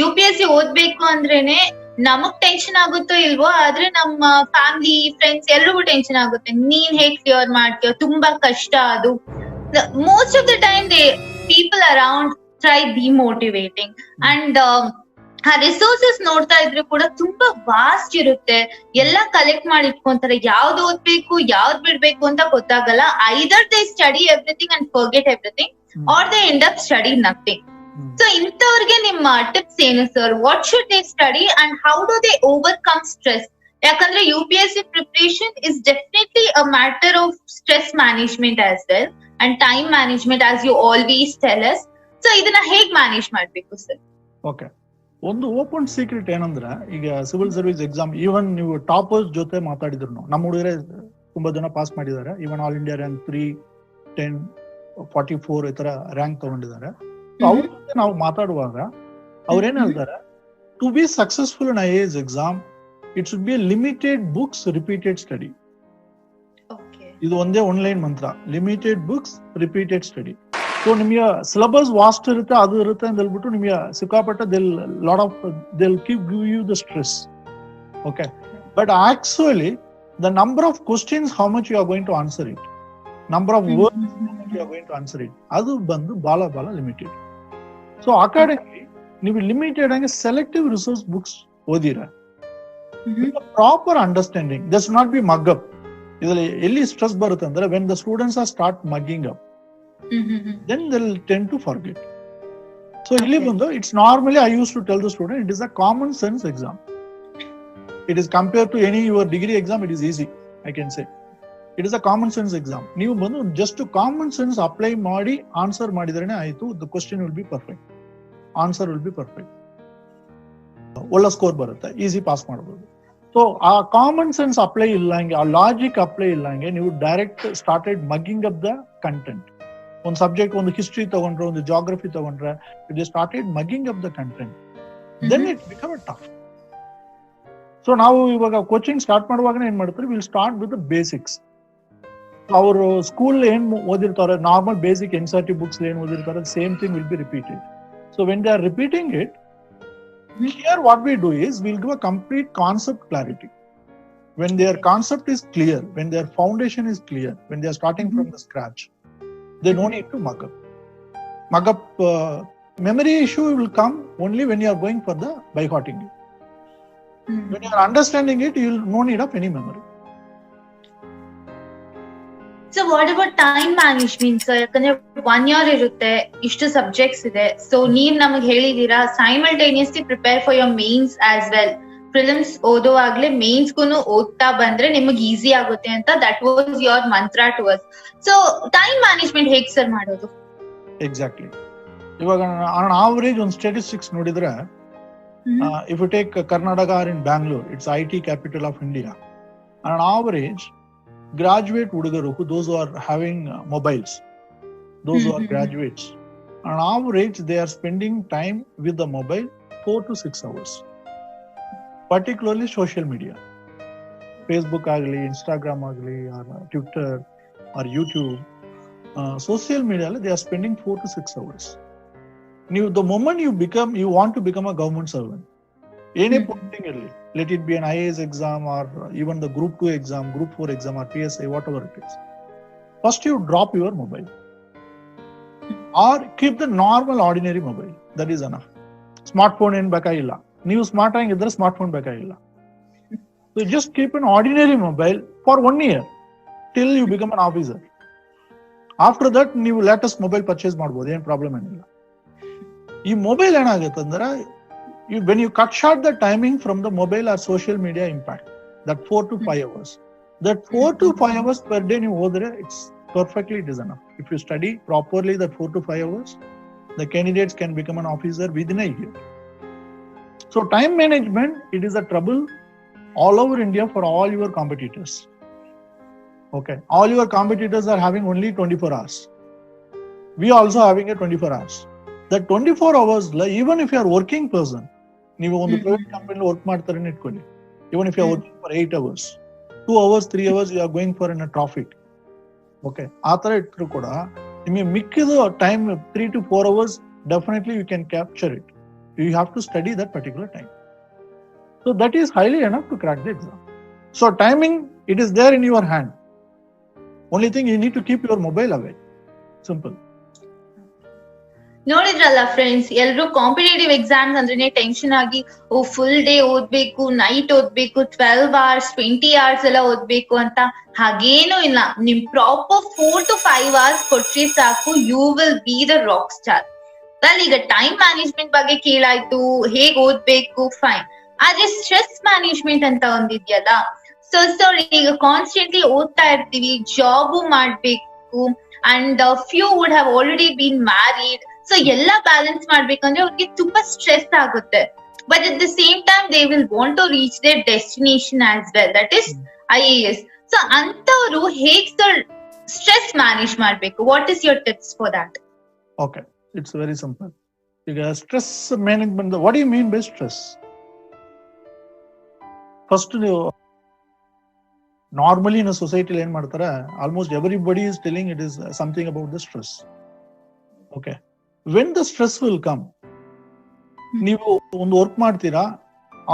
UPSC ಓದ್ಬೇಕು ಅಂದ್ರೇನೆ ನಮಗ್ ಟೆನ್ಷನ್ ಆಗುತ್ತೋ ಇಲ್ವೋ, ಆದ್ರೆ ನಮ್ಮ ಫ್ಯಾಮಿಲಿ ಫ್ರೆಂಡ್ಸ್ ಎಲ್ರಿಗೂ ಟೆನ್ಷನ್ ಆಗುತ್ತೆ. ನೀನ್ ಹೇಗ್ ಕ್ಲಿಯರ್ ಮಾಡ್ತೀಯೋ, ತುಂಬಾ ಕಷ್ಟ ಅದು. Most of the time people around try demotivating. And ಆ ರಿಸೋರ್ಸಸ್ ನೋಡ್ತಾ ಇದ್ರೆ ಕೂಡ ತುಂಬಾ ವಾಸ್ಟ್ ಇರುತ್ತೆ. ಎಲ್ಲ ಕಲೆಕ್ಟ್ ಮಾಡಿ ಇಟ್ಕೊಂತಾರೆ, ಯಾವ್ದು ಓದ್ಬೇಕು ಯಾವ್ದು ಬಿಡ್ಬೇಕು ಅಂತ ಗೊತ್ತಾಗಲ್ಲ. Either they study everything and forget everything, or they end up study nothing. So ಇಂಥವ್ರಿಗೆ ನಿಮ್ಮ ಟಿಪ್ಸ್ ಏನು sir? What should they study and how do they overcome stress? ಯಾಕಂದ್ರೆ UPSC preparation is definitely a matter of stress management as well and time management, as you always tell us. So ಇದನ್ನ ಹೇಗ್ manage ಮಾಡ್ಬೇಕು sir? Okay, ಒಂದು open secret ಏನಂದ್ರೆ, ಈಗ civil service exam even ನೀವು toppers ಜೊತೆ ಮಾತಾಡಿದ್ರು, ನಮ್ಮ ಹುಡುಗರೆ ತುಂಬಾ ಜನ ಪಾಸ್ ಮಾಡಿದ್ದಾರೆ. ಈವನ್ ಆಲ್ ಇಂಡಿಯಾ ರ್ಯಾಂಕ್ 3, 10, 44 ಈ ತರ ರ್ಯಾಂಕ್ ತಗೊಂಡಿದ್ದಾರೆ. ಅವ್ರ ಜೊತೆ ನಾವು ಮಾತಾಡುವಾಗ ಅವ್ರೇನ್ ಹೇಳ್ತಾರೆ, to be successful in IAS exam it should be limited books, repeated study. ಇದು ಒಂದೇ ಆನ್ಲೈನ್ ಮಂತ್ರ, limited books, repeated study. So ನಿಮಗೆ ಸಿಲೆಬಸ್ ವಾಸ್ಟ್ ಇರುತ್ತೆ, ಅದು ಇರುತ್ತೆ ಅಂತ ಹೇಳ್ಬಿಟ್ಟು ನಿಮಗೆ ಸಿಕ್ಕಾಪಟ್ಟೆ they'll give you the stress. Okay, but actually the number of questions, how much you are going to answer it, number of words you are going to answer it, ಅದು ಬಂದು ಬಹಳ ಲಿಮಿಟೆಡ್. ಸೊ ಅಕಾರ್ಡಿಂಗ್ಲಿ ನೀವು limited ಆಗಿ selective resource books ಓದಿರ, proper understanding, this not be mug up. ಇದರಲ್ಲಿ ಎಲ್ಲಿ stress ಬರುತ್ತೆ ಅಂದ್ರೆ, when the students are start mugging up, then they'll tend to forget. So ಇಲ್ಲಿ ಬಂದು, it's normally I used to tell the student, it is a common sense exam. It is compared to any your degree exam, it is easy, I can say. It is a common sense exam. ನೀವು ಬಂದು just to common sense apply ಮಾಡಿ answer ಮಾಡಿದ್ರೇನೆ ಆಯ್ತು, the question will be perfect, answer will be perfect, ಒಳ್ಳೆ score ಬರುತ್ತೆ, easy pass ಮಾಡಬಹುದು. So ಆ common sense apply ಇಲ್ಲಂಗೆ, ಆ ಲಾಜಿಕ್ ಅಪ್ಲೈ ಇಲ್ಲಂಗೆ ನೀವು direct started mugging up the content. ಒಂದು ಸಬ್ಜೆಕ್ಟ್, ಒಂದು ಹಿಸ್ಟ್ರಿ ತಗೊಂಡ್ರೆ, ಒಂದು ಜಾಗ್ರಫಿ ತಗೊಂಡ್ರೆ, it is started mugging up the content, then it become a tough. So ನಾವು ಇವಾಗ ಕೋಚಿಂಗ್ ಸ್ಟಾರ್ಟ್ ಮಾಡುವಾಗ ಏನ್ ಮಾಡ್ತಾರೆ, will start with the basics. ಅವರು ಸ್ಕೂಲ್ ಏನ್ ಓದಿರ್ತಾರೆ, ನಾರ್ಮಲ್ ಬೇಸಿಕ್ NCERT ಬುಕ್ಸ್ ಏನ್ ಓದಿರ್ತಾರೆ, same thing will be repeated. So when they are repeating it, here what we do is we'll give a complete concept clarity. When their concept is clear, when their foundation is clear, when they are starting from the scratch, they no need to mug up. Memory issue will come only when you are going for the by-hearting it. When you are understanding it, you will no need of any memory. So what about time management sir? ಯಾಕಂದ್ರೆ 1 year ಇರುತ್ತೆ, ಇಷ್ಟು subjects ಇದೆ. So ನೀವ್ ನಮಗ್ ಹೇಳಿದೀರಾ simultaneously prepare for your mains as well. Prelims ಓದುವಾಗ್ಲೇ ಮೇನ್ಸ್ಗೂ ಓದ್ತಾ ಬಂದ್ರೆ ನಿಮಗ್ ಈಸಿ ಆಗುತ್ತೆ ಅಂತ, that was your mantra to us. So time management ಹೇಗ್ ಸರ್ ಮಾಡೋದು? ಎಕ್ಸಾಕ್ಟ್ಲಿ. ಇವಾಗ ಆನ್ ಆವರೇಜ್ ಒಂದು ಸ್ಟಾಟಿಸ್ಟಿಕ್ಸ್ ನೋಡಿದ್ರೆ, if you take Karnataka or in Bangalore, it's IT capital of India. ಆನ್ ಆವರೇಜ್ graduate hudugaru, those who are having mobiles, those who are graduates, on average they are spending time with the mobile 4 to 6 hours, particularly social media, Facebook agli, Instagram agli, or Twitter or YouTube, social media they are spending 4 to 6 hours. Now the moment you want to become a government servant, any posting early, let it be an IAS exam or even the Group 2 exam, Group 4 exam or PSI, whatever it is, first you drop your mobile or keep the normal ordinary mobile. That is enough. Smartphone in ಬೇಕಾಗಿಲ್ಲ, ನೀವು smart ಆಗಿದ್ರೆ smartphone ಬೇಕಾಗಿಲ್ಲ. So just keep an ordinary mobile for 1 year till you become an officer. After that ನೀವು latest mobile purchase ಮಾಡ್ಬೋದು, ಏನು problem ಏನಿಲ್ಲ. ಈ mobile ಏನಾಗುತ್ತೆ ಅಂದ್ರೆ, when you cut short the timing from the mobile or social media impact, that 4 to 5 hours, that 4 to 5 hours per day you odre, it's perfectly it is enough. If you study properly that 4 to 5 hours, The candidates can become an officer within a year. So time management, it is a trouble all over India for all your competitors. Okay, all your competitors are having only 24 hours. We are also having a 24 hours. That 24 hours, even if you are working person, ನೀವು ಒಂದು private ಕಂಪನಿಲಿ work ಮಾಡ್ತಾರೆ ಇಟ್ಕೊಳ್ಳಿ, even if you are working for 8 hours, 2 hours 3 hours you are going for in a traffic. Okay, ಆ ತರ ಇಟ್ಟರು ಕೂಡ ನಿಮಗೆ ಮಿಕ್ಕಿದ time 3 to 4 hours definitely you can capture it. You have to study that particular time. So that is highly enough to crack the exam. So timing, it is there in your hand. Only thing, you need to keep your mobile away. Simple. ನೋಡಿದ್ರಲ್ಲ friends, ಎಲ್ರು competitive exams ಅಂದ್ರೆ tension ಆಗಿ full day ಓದ್ಬೇಕು, night ಓದ್ಬೇಕು, 12 hours 20 hours ಎಲ್ಲ ಓದ್ಬೇಕು ಅಂತ. ಹಾಗೇನು ಇಲ್ಲ, ನಿಮ್ ಪ್ರಾಪರ್ 4 to 5 hours ಕೊಟ್ರೆ ಸಾಕು, you will be the rock star. ಈಗ ಟೈಮ್ ಮ್ಯಾನೇಜ್ಮೆಂಟ್ ಬಗ್ಗೆ ಕೇಳಾಯ್ತು, ಹೇಗ್ ಓದ್ಬೇಕು, ಫೈನ್. ಆದ್ರೆ ಸ್ಟ್ರೆಸ್ ಮ್ಯಾನೇಜ್ಮೆಂಟ್ ಅಂತ ಒಂದಿದ್ಯಲ್ಲ, ಸೊ ಈಗ ಕಾನ್ಸ್ಟೆಂಟ್ಲಿ ಓದ್ತಾ ಇರ್ತೀವಿ, ಜಾಬ್ ಮಾಡ್ಬೇಕು, and few would have already been married. So ಎಲ್ಲ ಬ್ಯಾಲೆನ್ಸ್ ಮಾಡ್ಬೇಕಂದ್ರೆ ಅವ್ರಿಗೆ ತುಂಬಾ ಸ್ಟ್ರೆಸ್ ಆಗುತ್ತೆ. But at the same time they will want to reach their destination as well, that is IAS. So ಅಂತವ್ರು ಹೇಗ್ ಸರ್ ಸ್ಟ್ರೆಸ್ ಮ್ಯಾನೇಜ್ ಮಾಡ್ಬೇಕು? What is your tips for that? Okay, it's very simple. ಈಗ stress management, what do you mean by stress? First, normally in a society ಏನ್ ಮಾಡ್ತಾರೆ, almost everybody is telling it is something about the stress. Okay, when the stress will come, ನೀವು ಒಂದು work ಮಾಡ್ತೀರಾ,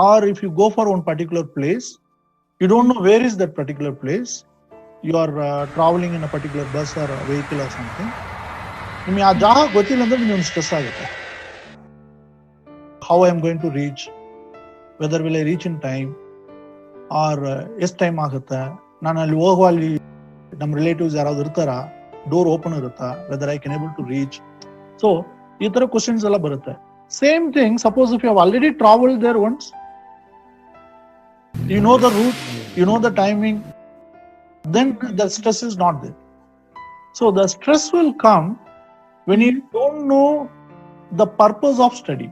or if you go for one particular place, you don't know where is that particular place, you are traveling in a particular bus or a vehicle or something, ನಿಮಗೆ ಆ ಜಾಗ ಗೊತ್ತಿಲ್ಲ ಅಂದ್ರೆ ನಿಮ್ಗೆ ಒಂದು ಸ್ಟ್ರೆಸ್ ಆಗುತ್ತೆ. How I am going to reach, whether will I reach in time, or ಎಷ್ಟು time ಆಗುತ್ತೆ, ನಾನು ಅಲ್ಲಿ ಹೋಗುವಲ್ಲಿ ನಮ್ಮ ರಿಲೇಟಿವ್ಸ್ ಯಾರಾದ್ರು ಇರ್ತಾರ, ಡೋರ್ ಓಪನ್ ಇರುತ್ತಾ, whether I can able to reach. So ಈ ತರ ಕ್ವಶನ್ಸ್ ಎಲ್ಲ ಬರುತ್ತೆ. Same thing, suppose if you have already travelled there once, you know the route, you know the timing, then the stress is not there. So the stress will come when you don't know the purpose of study.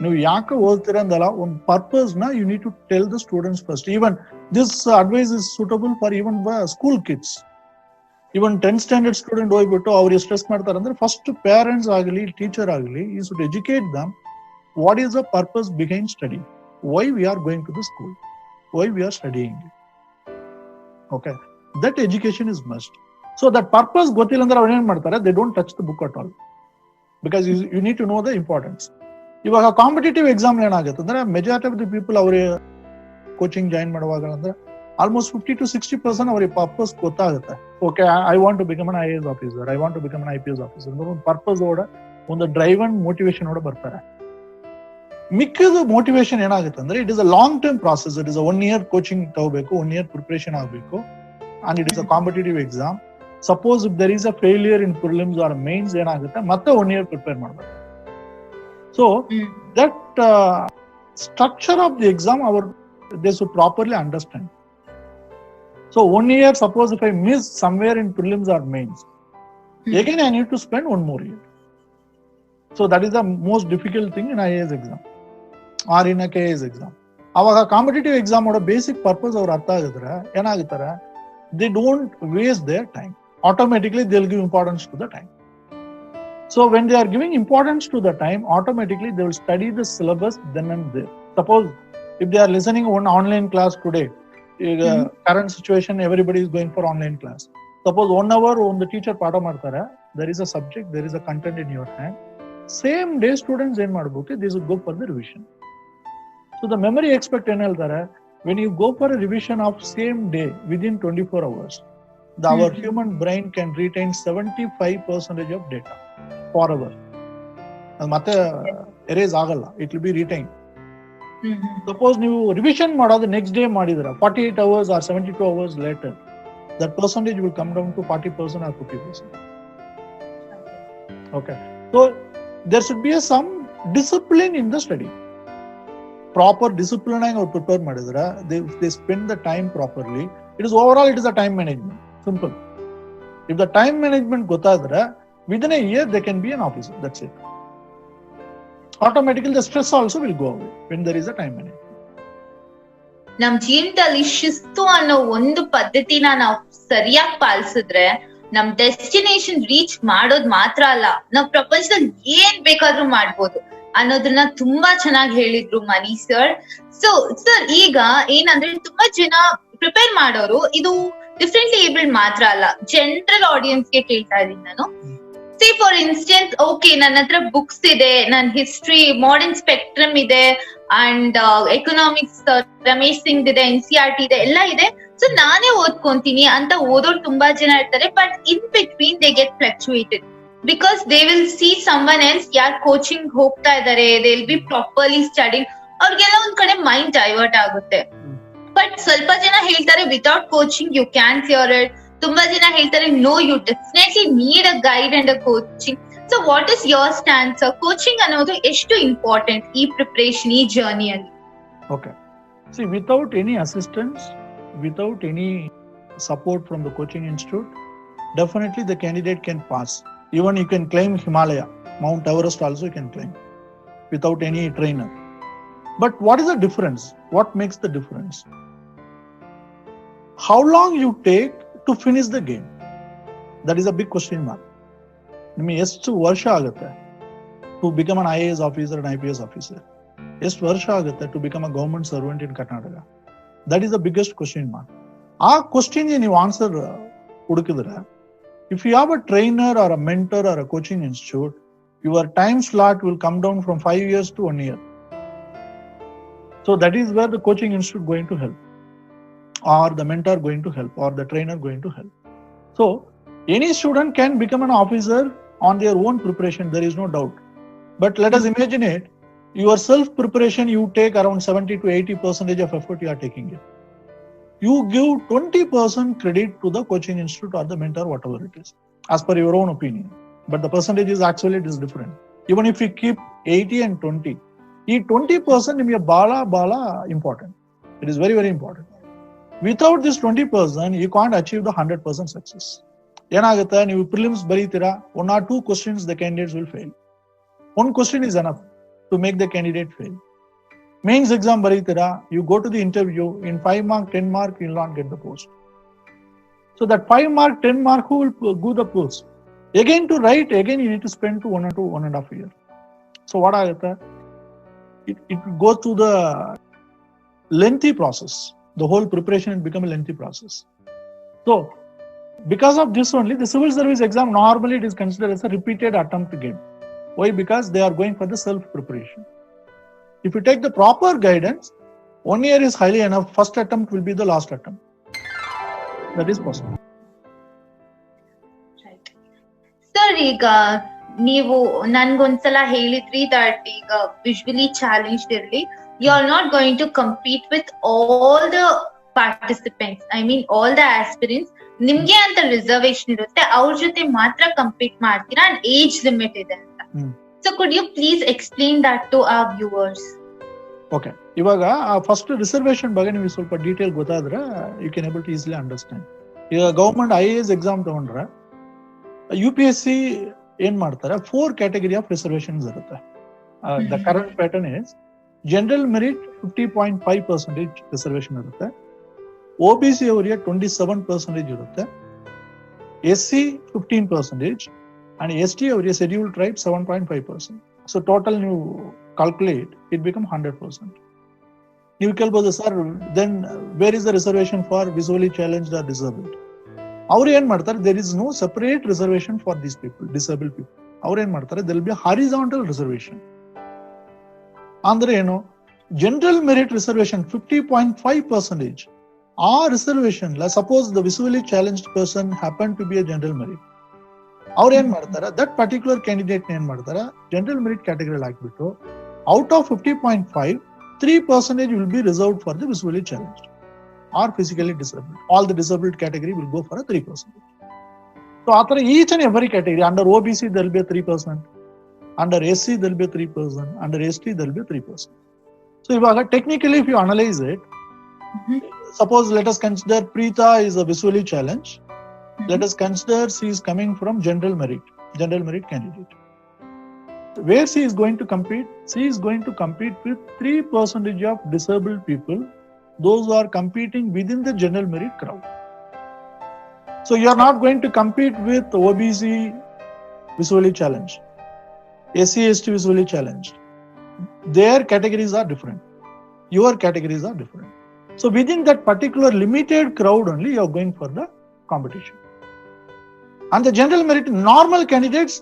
ನೀವು ಯಾಕೆ ಓದ್ತೀರಾ ಅಂದಲ್ಲ, ಒಂದು purpose ನ you need to tell the students first. Even this advice is suitable for even school kids. Even 10th standard student ಹೋಗ್ಬಿಟ್ಟು ಅವ್ರಿಗೆ stress ಮಾಡ್ತಾರೆ ಅಂದ್ರೆ, ಫಸ್ಟ್ ಪೇರೆಂಟ್ಸ್ ಆಗಲಿ ಟೀಚರ್ ಆಗಲಿ, you should educate them what is the purpose behind study, why we are going to the school, why we are studying. Okay, that education is must. So that purpose ಗೊತ್ತಿಲ್ಲ ಅಂದ್ರೆ ಅವ್ರು ಏನ್ ಮಾಡ್ತಾರೆ, they don't touch the book at all, because you need to know the importance. ಇವಾಗ competitive exam ಏನಾಗುತ್ತೆ ಅಂದ್ರೆ, majority of the people ಅವ್ರಿಗೆ coaching join ಮಾಡುವಾಗ ಅಂದ್ರೆ ಆಲ್ಮೋಸ್ಟ್ 50 to 60% ಅವ್ರಿಗೆ ಪರ್ಪಸ್ ಗೊತ್ತಾಗುತ್ತೆ. Okay, I want to become an IAS officer, I want to become an IPS officer, ಒಂದು purpose ಓಡ, ಒಂದು ಡ್ರೈವ್ ಅಂಡ್ ಮೋಟಿವೇಶನ್ ಓಡ ಬರ್ತಾರೆ. ಮಿಕ್ಕಿದ ಮೋಟಿವೇಶನ್ ಏನಾಗುತ್ತೆ ಅಂದ್ರೆ, it is a long term process. It is 1 year coaching ತಗೋಬೇಕು, 1 year ಪ್ರಿಪರೇಷನ್ ಆಗಬೇಕು, and it is a competitive exam. Suppose if there is a failure in prelims or mains, ಏನಾಗುತ್ತೆ, ಮತ್ತೆ 1 year prepare ಮಾಡಬೇಕು. So that structure of the exam, they should properly understand. So 1 year, suppose if I miss somewhere in prelims or mains, again I need to spend 1 more year. So that is the most difficult thing in IAS exam or in a KAS exam. ಅವಾಗ competitive exam ಅವರ basic purpose ಅವ್ರು ಅರ್ಥ ಆಗಿದ್ರೆ ಏನಾಗುತ್ತಾರೆ, they don't waste their time. Automatically they will give importance to the time. So when they are giving importance to the time, automatically they will study the syllabus then and there. Suppose if they are listening one online class today, current situation, everybody is going for online class. Suppose 1 hour on the teacher ಪಾಠ ಮಾಡ್ತಾರೆ, there is a subject, there is a content in your hand. Same day students ಏನ್ ಮಾಡಬೇಕು, they should go for the revision. So the memory expert ಏನ್ ಹೇಳ್ತಾರೆ, when you go for a revision of same day within 24 hours, our human brain can retain 75% of data forever. ಅದು ಮತ್ತೆ erase ಆಗಲ್ಲ, it will be retain. Suppose ನೀವು revision ಮಾಡೋದು next day ಮಾಡಿದ್ರೆ 48 hours or 72 hours later, that percentage will come down to 40% or 50%. Okay, so there should be some discipline in the study. Proper discipline ಆಗಿ ಅವ್ರು prepare ಮಾಡಿದ್ರೆ, they spend the time properly. It is overall, it is a time management. Simple. If the time management ಗೊತ್ತಾದ್ರೆ, within a year they can be an officer. That's it. Automatically the stress also will go away when there is a time management. ನಮ್ ಜೀವನದಲ್ಲಿ ಶಿಸ್ತು ಅನ್ನೋ ಒಂದು ಪದ್ಧತಿನ ನಾವು ಸರಿಯಾಗಿ ಪಾಲಿಸಿದ್ರೆ ನಮ್ ಡೆಸ್ಟಿನೇಷನ್ ರೀಚ್ ಮಾಡೋದ್ ಮಾತ್ರ ಅಲ್ಲ, ನಾವ್ ಪ್ರಪಂಚದಲ್ಲಿ ಏನ್ ಬೇಕಾದ್ರೂ ಮಾಡ್ಬೋದು ಅನ್ನೋದನ್ನ ತುಂಬಾ ಚೆನ್ನಾಗಿ ಹೇಳಿದ್ರು ಮನಿ ಸರ್. ಸೊ ಸರ್, ಈಗ ಏನಂದ್ರೆ ತುಂಬಾ ಜನ ಪ್ರಿಪೇರ್ ಮಾಡೋರು ಇದು ಡಿಫ್ರೆಂಟ್ಲಿ ಏಬಲ್ಡ್ ಮಾತ್ರ ಅಲ್ಲ, ಜನರಲ್ ಆಡಿಯನ್ಸ್ ಗೆ ಕೇಳ್ತಾ ಇದೀನಿ ನಾನು. ಸಿ ಫಾರ್ ಇನ್ಸ್ಟೆನ್ಸ್, ಓಕೆ ನನ್ನ ಹತ್ರ ಬುಕ್ಸ್ ಇದೆ, ನನ್ ಹಿಸ್ಟ್ರಿ, ಮಾಡರ್ನ್ ಸ್ಪೆಕ್ಟ್ರಮ್ ಇದೆ, ಅಂಡ್ ಎಕನಾಮಿಕ್ಸ್ ರಮೇಶ್ ಸಿಂಗ್ ಇದೆ, NCERT ಇದೆ, ಎಲ್ಲ ಇದೆ, ಸೊ ನಾನೇ ಓದ್ಕೊಂತೀನಿ ಅಂತ ಓದೋರು ತುಂಬಾ ಜನ ಇರ್ತಾರೆ. But in between they get fluctuated because they will see someone else ಯಾರು ಕೋಚಿಂಗ್ ಹೋಗ್ತಾ ಇದಾರೆ, they will be properly studying, ಅವ್ರಿಗೆಲ್ಲ ಒಂದ್ ಕಡೆ ಮೈಂಡ್ ಡೈವರ್ಟ್ ಆಗುತ್ತೆ. ಬಟ್ ಸ್ವಲ್ಪ ಜನ ಹೇಳ್ತಾರೆ without coaching you can clear it. ತುಂಬಾ ಜನ ಹೇಳ್ತಾರೆ no, you definitely need a guide and a coaching. So what is your stance? Coaching ಅನ್ನೋದು ಎಷ್ಟು ಇಂಪಾರ್ಟೆಂಟ್ ಈ ಪ್ರಿಪರೇಷನ್, ಈ ಜರ್ನಿಯಲ್ಲಿ? Okay. See, without any assistance, without any support from the coaching institute, definitely the candidate can pass. Even you can climb Himalaya, Mount Everest also you can climb without any trainer. But what is the difference? What makes the difference? How long you take to finish the game? That is a big question mark. ನಿಮಗೆ ಎಷ್ಟು ವರ್ಷ ಆಗುತ್ತೆ to become an IAS officer and IPS officer? ಎಷ್ಟು ವರ್ಷ ಆಗುತ್ತೆ to become a government servant in Karnataka? That is the biggest question mark. ಆ ಕ್ವಶನ್ಗೆ ನೀವು ಆನ್ಸರ್ ಹುಡುಕಿದ್ರೆ, if you have a trainer or a mentor or a coaching institute, your time slot will come down from 5 years to 1 year. So that is where the coaching institute going to help, or the mentor going to help, or the trainer going to help. So any student can become an officer on their own preparation, there is no doubt. But let us imagine it, your self preparation you take around 70 to 80% of effort you are taking it. You give 20% credit to the coaching institute or the mentor, whatever it is, as per your own opinion. But the percentage is actually it is different. Even if you keep 80 and 20, ಈ 20% ನಿಮಗೆ ಬಹಳ important. It is very very important. Without this 20% you can't achieve the 100% success. ಏನಾಗುತ್ತೆ, ನೀವು prelims ಬರೀತೀರಾ, 1 or 2 questions the candidates will fail. 1 question is enough to make the candidate fail. Mains exam ಬರೀತೀರಾ, you go to the interview, in 5 mark 10 mark you will not get the post. So that 5 mark 10 mark who will go the post? Again to write, again you need to spend to 1 or 1.5 years. So what ಆಗುತ್ತೆ, it goes through the lengthy process. The whole preparation will become a lengthy process. So because of this only, the civil service exam normally it is considered as a repeated attempt game. Why? Because they are going for the self preparation. If you take the proper guidance, 1 year is highly enough. First attempt will be the last attempt. That is possible. Right. Sir, ಈಗ ನೀವು ನನ್ಗೊಂದ್ಸಲ ಹೇಳಿದ್ರಿ that ಈಗ visually challenged ಇರ್ಲಿ, you are not going to compete with all the participants, I mean all the aspirants. ನಿಮ್ಗೆ ಅಂತ reservation ಇರುತ್ತೆ, ಅವ್ರ ಜೊತೆ ಮಾತ್ರ ಕಂಪೀಟ್ ಮಾಡ್ತೀರಾ, ಅಂಡ್ ಏಜ್ ಲಿಮಿಟ್ ಇದೆ ಅಂತ. So could you please explain that to our viewers? Okay, ಇವಾಗ ಫಸ್ಟ್ ರಿಸರ್ವೇಶನ್ ಬಗ್ಗೆ ನಿಮಗೆ ಸ್ವಲ್ಪ ಡೀಟೇಲ್ ಗೊತ್ತಾದ್ರೆ you can able to easily understand. ಈಗ ಗವರ್ಮೆಂಟ್ IAS ಎಕ್ಸಾಮ್ ತಗೊಂಡ್ರೆ UPSC ಏನ್ ಮಾಡ್ತಾರೆ, 4 category ಆಫ್ ರಿಸರ್ವೇಶನ್ಸ್ ಇರುತ್ತೆ. The current pattern is general merit 50.5% reservation ಇರುತ್ತೆ, OBC ಅವರಿಗೆ 27% ಇರುತ್ತೆ, SC 15% and ST ಅವರಿಗೆ ಶೆಡ್ಯೂಲ್ಡ್ ಟ್ರೈಬ್ 7.5%. ಸೊ ಟೋಟಲ್ ನೀವು calculate, it become 100%. ನೀವು ಕೇಳ್ಬೋದು, sir then where is the reservation for visually challenged or disabled? ಅವ್ರು ಏನ್ ಮಾಡ್ತಾರೆ, there is no separate reservation for these people, disabled people. ಅವ್ರು ಏನ್ ಮಾಡ್ತಾರೆ, there will be horizontal reservation. ಅಂದ್ರೆ ಏನು, ಜನರಲ್ ಮೆರಿಟ್ ರಿಸರ್ವೇಶನ್ 50.5%. ಆ reservation suppose the visually challenged person happen to be a general merit, ಅವ್ರು ಏನ್ ಮಾಡ್ತಾರೆ, ದಟ್ ಪರ್ಟಿಕ್ಯುಲರ್ ಕ್ಯಾಂಡಿಡೇಟ್ ಏನ್ ಮಾಡ್ತಾರೆ, ಜನರಲ್ ಮೆರಿಟ್ ಕ್ಯಾಟಗರಿ ಹಾಕ್ಬಿಟ್ಟು out of 50.5, 3% will be reserved for the visually challenged or physically disabled. All the disabled category will go for a 3%. So after each and every category, under OBC there will be a 3%, under SC there will be a 3%, under ST there will be a 3%. So technically if you analyze it, suppose let us consider Preeta is a visually challenged. Let us consider she is coming from general merit. general merit candidate. Where she is going to compete? She is going to compete with 3% of disabled people, those who are competing within the general merit crowd. So you are not going to compete with OBC visually challenged, SC/ST visually challenged. Their categories are different. Your categories are different. So within that particular limited crowd only, you are going for the competition. And the general merit normal candidates,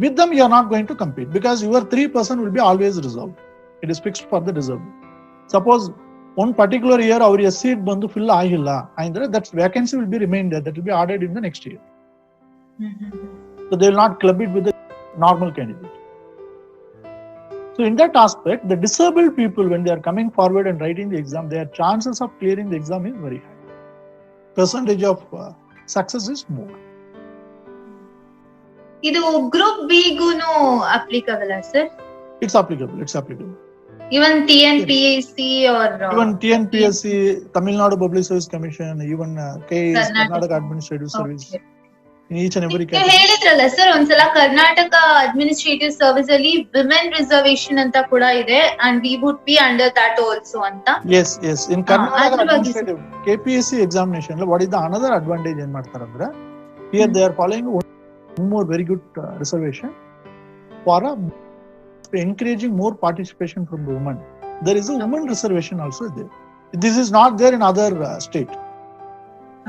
with them you are not going to compete because your 3% will be always reserved. It is fixed for the reserved. Suppose one particular year our seat bandu fill agilla, and that vacancy will be remained there. That will be added in the next year. So they will not club it with the normal candidate. So in that aspect, the disabled people, when they are coming forward and writing the exam, their chances of clearing the exam is very high. Percentage of success is more. ಇದು group B ಗೂನು applicable sir? It's applicable. It's applicable. Even TNPSC or even TNPSC, Tamil Nadu Public Service Commission, even KS, Karnataka Administrative Service. In each and every category. ಹೇಳಿದ್ರಲ್ಲ sir ಒಂದ್ಸಲ Karnataka administrative service ಅಲ್ಲಿ women reservation ಅಂತ ಕೂಡ ಇದೆ, and we would be under that also ಅಂತ. Yes. In Karnataka Administrative KPSC examination, what is the another advantage ಏನ್ ಮಾಡ್ತಾರೆ ಅಂದ್ರೆ, here they are following one more very good reservation for encouraging more participation from the women. There is a women reservation also there. This is not there in other state.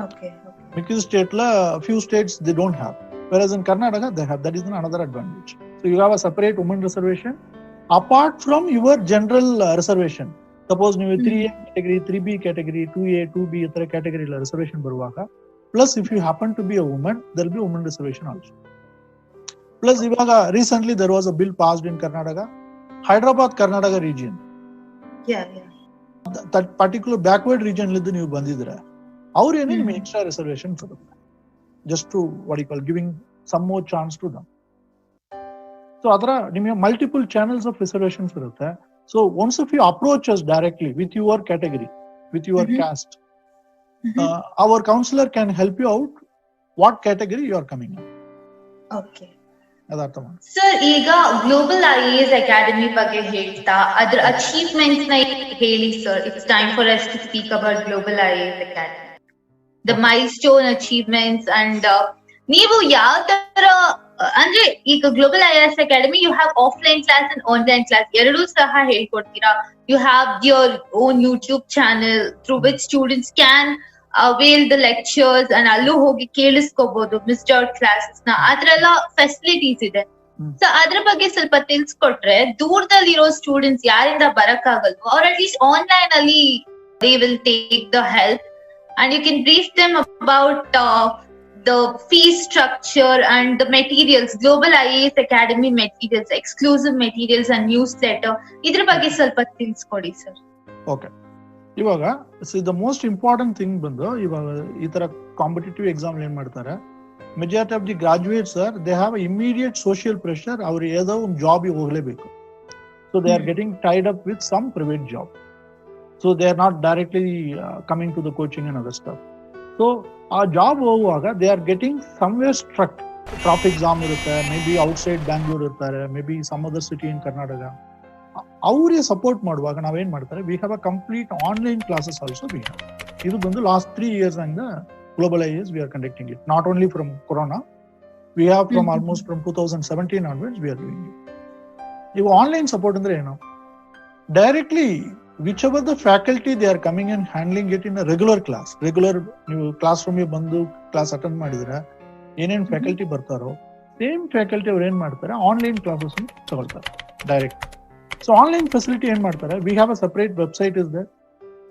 Okay. Because state la few states they don't have, whereas in Karnataka they have. That is another advantage. So you have a separate women reservation apart from your general reservation. Suppose you have 3A category, 3B category, 2A, 2B ತರ category la reservation ಬರುವಾಗ, plus if you happen to be a woman, there will be women reservation also. Plus ಇವಾಗ recently there was a bill passed in Karnataka, Hyderabad Karnataka region. Yeah. That particular backward region ಲಿದ್ದು ನೀವು ಬಂದಿದ್ರೆ ಅವ್ರು ಏನೇ ನಿಮಗೆ extra reservation ಬರುತ್ತೆ, just to what you call giving some more chance to them. So ಅದರ ನಿಮಗೆ multiple channels of reservations ಇರುತ್ತೆ. So once if you approach us directly with your category, with your caste, our counsellor can help you out what category you are coming. Okay ಅದಾರ್ಥ sir. ಈಗ global IAS academy ಬಗ್ಗೆ ಹೇಳ್ತಾ ಅದ್ರ achievements ನ ಹೇಳಿ sir. It's time for us to speak about global IAS academy, the milestone achievements, and ನೀವು ಯಾವ ತರ ಅಂದ್ರೆ ಈಗ global IAS academy you have offline class and online class ಎರಡೂ ಸಹ ಹೇಳ್ಕೊಡ್ತೀರಾ. You have your own YouTube channel through which students can avail the lectures and ಅಲ್ಲೂ ಹೋಗಿ ಕೇಳಿಸ್ಕೋಬಹುದು ಮಿಸ್ಡ್ ಔಟ್ ಕ್ಲಾಸಸ್ ನ, ಆತರ ಎಲ್ಲ ಫೆಸಿಲಿಟೀಸ್ ಇದೆ. ಸೊ ಅದ್ರ ಬಗ್ಗೆ ಸ್ವಲ್ಪ ತಿಳಿಸ್ಕೊಟ್ರೆ ದೂರದಲ್ಲಿರೋ ಸ್ಟೂಡೆಂಟ್ಸ್ ಯಾರಿಂದ ಬರಕ್ಕಾಗಲ್ವೋ ಅವ್ರ ಅಟ್ಲೀಸ್ಟ್ ಆನ್ಲೈನ್ ಅಲ್ಲಿ they will take the help and you can brief them about the fee structure and the materials, Global IAS Academy materials, exclusive materials and newsletter. ಇದ್ರ ಬಗ್ಗೆ ಸ್ವಲ್ಪ ತಿಳಿಸ್ಕೊಡಿ ಸರ್. ಓಕೆ, ಇವಾಗ ದ ಮೋಸ್ಟ್ ಇಂಪಾರ್ಟೆಂಟ್ ಥಿಂಗ್ ಬಂದು ಇವಾಗ ಈ ತರ competitive exam ಏನ್ ಮಾಡ್ತಾರೆ, majority of the graduates are they have immediate social pressure. ಅವ್ರು ಏನೋ ಒಂದು ಜಾಬ್ ಹೋಗ್ಲೇಬೇಕು. So they are getting tied up with some private job. So they are not directly coming to the coaching and other stuff. So ಆ job ಹೋಗುವಾಗ they are getting somewhere stuck. Traffic jam ಇರುತ್ತೆ, may be outside Bangalore ಇರ್ತಾರೆ, maybe some other city in Karnataka. ಅವರಿಗೆ support ಮಾಡುವಾಗ ನಾವೇನ್ ಮಾಡ್ತಾರೆ, we have a complete online classes also we have. ಇದು ಬಂದು ಲಾಸ್ಟ್ 3 years ಇಂದ global IAS we are conducting it, not only from corona, we have from almost from 2017 onwards we are doing it. ಇವು online support ಅಂದ್ರೆ ಏನು, directly whichever the faculty they are coming and handling it in regular class. Regular ನೀವು class ರೂಮ್ಗೆ ಬಂದು class attend ಮಾಡಿದ್ರೆ ಏನೇನ್ faculty ಬರ್ತಾರೋ same faculty ಅವ್ರು ಏನ್ ಮಾಡ್ತಾರೆ, ಆನ್ಲೈನ್ ಕ್ಲಾಸಸ್ ತಗೊಳ್ತಾರೆ ಡೈರೆಕ್ಟ್. ಸೊ ಆನ್ಲೈನ್ ಫೆಸಿಲಿಟಿ ಏನ್ ಮಾಡ್ತಾರೆ, we have a separate website is there,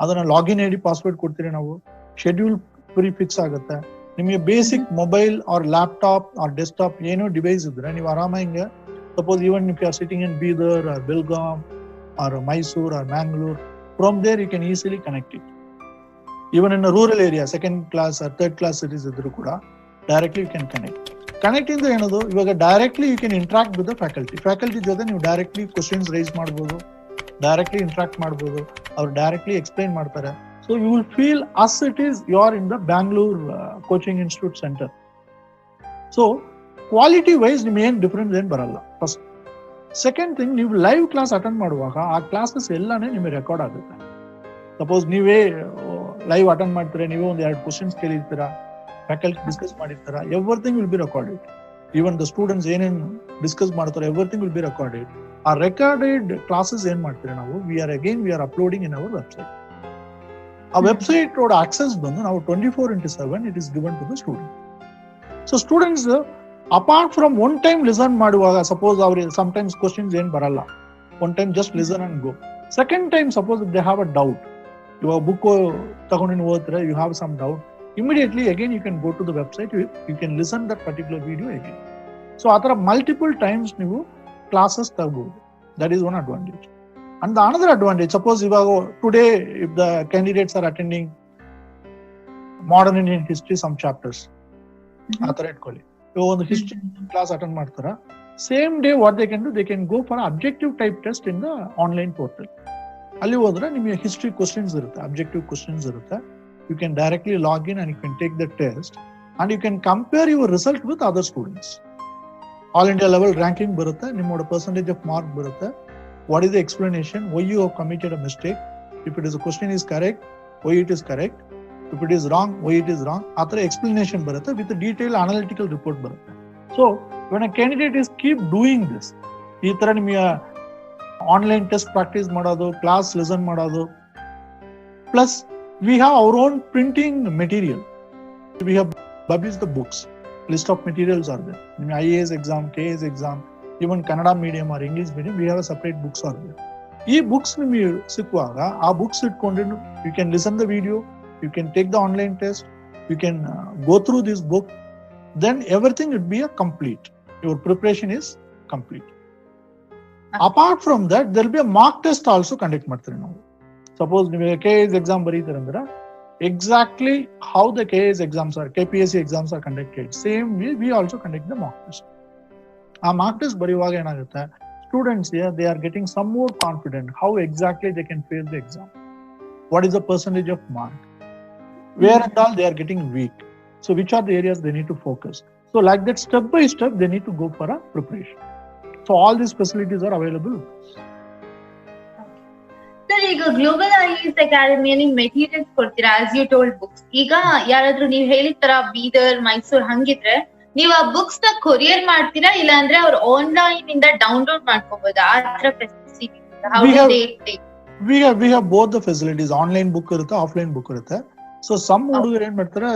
ಅದನ್ನ ಲಾಗಿನ್ ಐಡಿ ಪಾಸ್ವರ್ಡ್ ಕೊಡ್ತೀರಿ ನಾವು, ಶೆಡ್ಯೂಲ್ ಪ್ರೀ ಫಿಕ್ಸ್ ಆಗುತ್ತೆ. ನಿಮಗೆ basic mobile or laptop or desktop ಏನೋ ಡಿವೈಸ್ ಇದ್ರೆ ನೀವು ಆರಾಮಾಗಿ, suppose even if you are sitting in Bidar or Belgaum or Mysore or Mangalore, from there you can easily connect it. Even in rural area 2nd class or 3rd class cities ಇದ್ರು ಕೂಡ directly you can connect. Connect ಇಂದ ಏನದು, ಇವಾಗ directly you can interact with the faculty ಜೊತೆ ನೀವು directly questions raise ಮಾಡ್ಬೋದು, directly interact ಮಾಡ್ಬೋದು, ಅವ್ರು ಡೈರೆಕ್ಟ್ಲಿ ಎಕ್ಸ್ಪ್ಲೈನ್ ಮಾಡ್ತಾರೆ. So you will feel as it is you are in the Bangalore coaching institute centre. So quality wise ನಿಮ್ಗೆ ಏನು difference ಏನು ಬರಲ್ಲ. ಫಸ್ಟ್. ಸೆಕೆಂಡ್ ಥಿಂಗ್, ನೀವು ಲೈವ್ ಕ್ಲಾಸ್ ಅಟೆಂಡ್ ಮಾಡುವಾಗ ಆ ಕ್ಲಾಸಸ್ ಎಲ್ಲಾನೇ ನಿಮಗೆ ರೆಕಾರ್ಡ್ ಆಗುತ್ತೆ. ಸಪೋಸ್ ನೀವೇ ಲೈವ್ ಅಟೆಂಡ್ ಮಾಡ್ತೀರಾ, ನೀವೇ ಒಂದು 2 ಕ್ವಶನ್ಸ್ ಕೇಳಿರ್ತೀರಾ, ಫ್ಯಾಕಲ್ಟಿ ಡಿಸ್ಕಸ್ ಮಾಡಿರ್ತೀರಾ, everything will be recorded. Even the students ಏನೇನು ಡಿಸ್ಕಸ್ ಮಾಡ್ತಾರೆ ಎವ್ರಿಥಿಂಗ್ ವಿಲ್ ಬಿ ರೆಕಾರ್ಡೆಡ್. ಆ ರೆಕಾರ್ಡೆಡ್ ಕ್ಲಾಸಸ್ ಏನ್ ಮಾಡ್ತೀರಾ ನಾವು, we are uploading in our website. ಆ ವೆಬ್ಸೈಟ್ ಆಕ್ಸೆಸ್ ಬಂದು ನಾವು 24/7 it is given to the student. So students apart from one time listen ಮಾಡುವಾಗ, ಸಪೋಸ್ ಅವ್ರಿಗೆ ಸಮ್ ಟೈಮ್ಸ್ ಕ್ವಶನ್ಸ್ ಏನ್ ಬರಲ್ಲ, one time just listen and go. Second time suppose they have a doubt, ಇವಾಗ book ತಗೊಂಡು ನೀವು ಓದ್ತೀರಾ, you have some doubt, immediately again you can go to the website, you can listen that particular video again. So athara multiple times ನೀವು classes ತಗೋಬಹುದು. That is one advantage. And the another advantage, suppose ivago today if the candidates are attending modern Indian history some chapters, athara ಇಟ್ಕೊಳ್ಳಿ, ಇವಾಗ ಒಂದು history class attend ಮಾಡ್ತಾರಾ, same day what they can do, they can go for objective type test in the online portal. ಅಲ್ಲಿ ಹೋದ್ರೆ ನಿಮಗೆ history questions ಇರುತ್ತೆ, objective questions ಇರುತ್ತೆ. You can directly log in and you can take the test and you can compare your result with other students. All India level ranking barutte, nimmoda percentage of mark barutte, what is the explanation, why you have committed a mistake, if it is a question is correct, why it is correct, if it is wrong, why it is wrong, athara explanation barutte with a detailed analytical report barutte. So when a candidate is keep doing this, ee tara nimage online test practice ಮಾಡೋದು, class listen ಮಾಡೋದು, plus we have our own printing material. We have published the books. List of materials are there. In IAS exam, KAS exam, even Kannada medium or English medium, we have a separate books are there. Ee books nimage sikkuvaga, aa books itkondu you can listen the video, you can take the online test, you can go through this book, then everything would be a complete. Your preparation is complete. Apart from that, there will be a mock test also conduct ಮಾಡ್ತಾರೆ ನಾವು. Suppose ನೀವು KAS exam ಬರೀತೀರಾ ಅಂದ್ರೆ exactly how the KAS exams are, KPSC exams are conducted, same way we also conduct the mock test. ಆ mock test ಬರೆಯುವಾಗ ಏನಾಗುತ್ತೆ, students here they are getting some more confident how exactly they can face the exam, what is the percentage of mark, where and all they are getting weak, so which are the areas they need to focus. So like that, step by step they need to go for a preparation. So all these facilities are available. Sir, ಈಗ global IAS ಅಕಾಡೆಮಿಯಲ್ಲಿ materials ಕೊಡ್ತೀರಾ, as you told books. ಈಗ ಯಾರಾದ್ರೂ ನೀವ್ ಹೇಳಿದ ತರ ಬೀದರ್, ಮೈಸೂರ್ ಹಂಗಿದ್ರೆ ನೀವ್ ಆ ಬುಕ್ಸ್ ನ ಕೊರಿಯರ್ ಮಾಡ್ತೀರಾ, ಇಲ್ಲ ಅಂದ್ರೆ ಅವ್ರು ಆನ್ಲೈನ್ ಇಂದ ಡೌನ್ಲೋಡ್ ಮಾಡ್ಕೋಬಹುದಾ? ಆ ತರ facility we have both the facilities. Online book ಇರುತ್ತೆ, ಆಫ್ಲೈನ್ ಬುಕ್ ಇರುತ್ತೆ. ಸೊ ಸಮ್ ಹುಡುಗರು ಏನ್ ಮಾಡ್ತಾರೆ,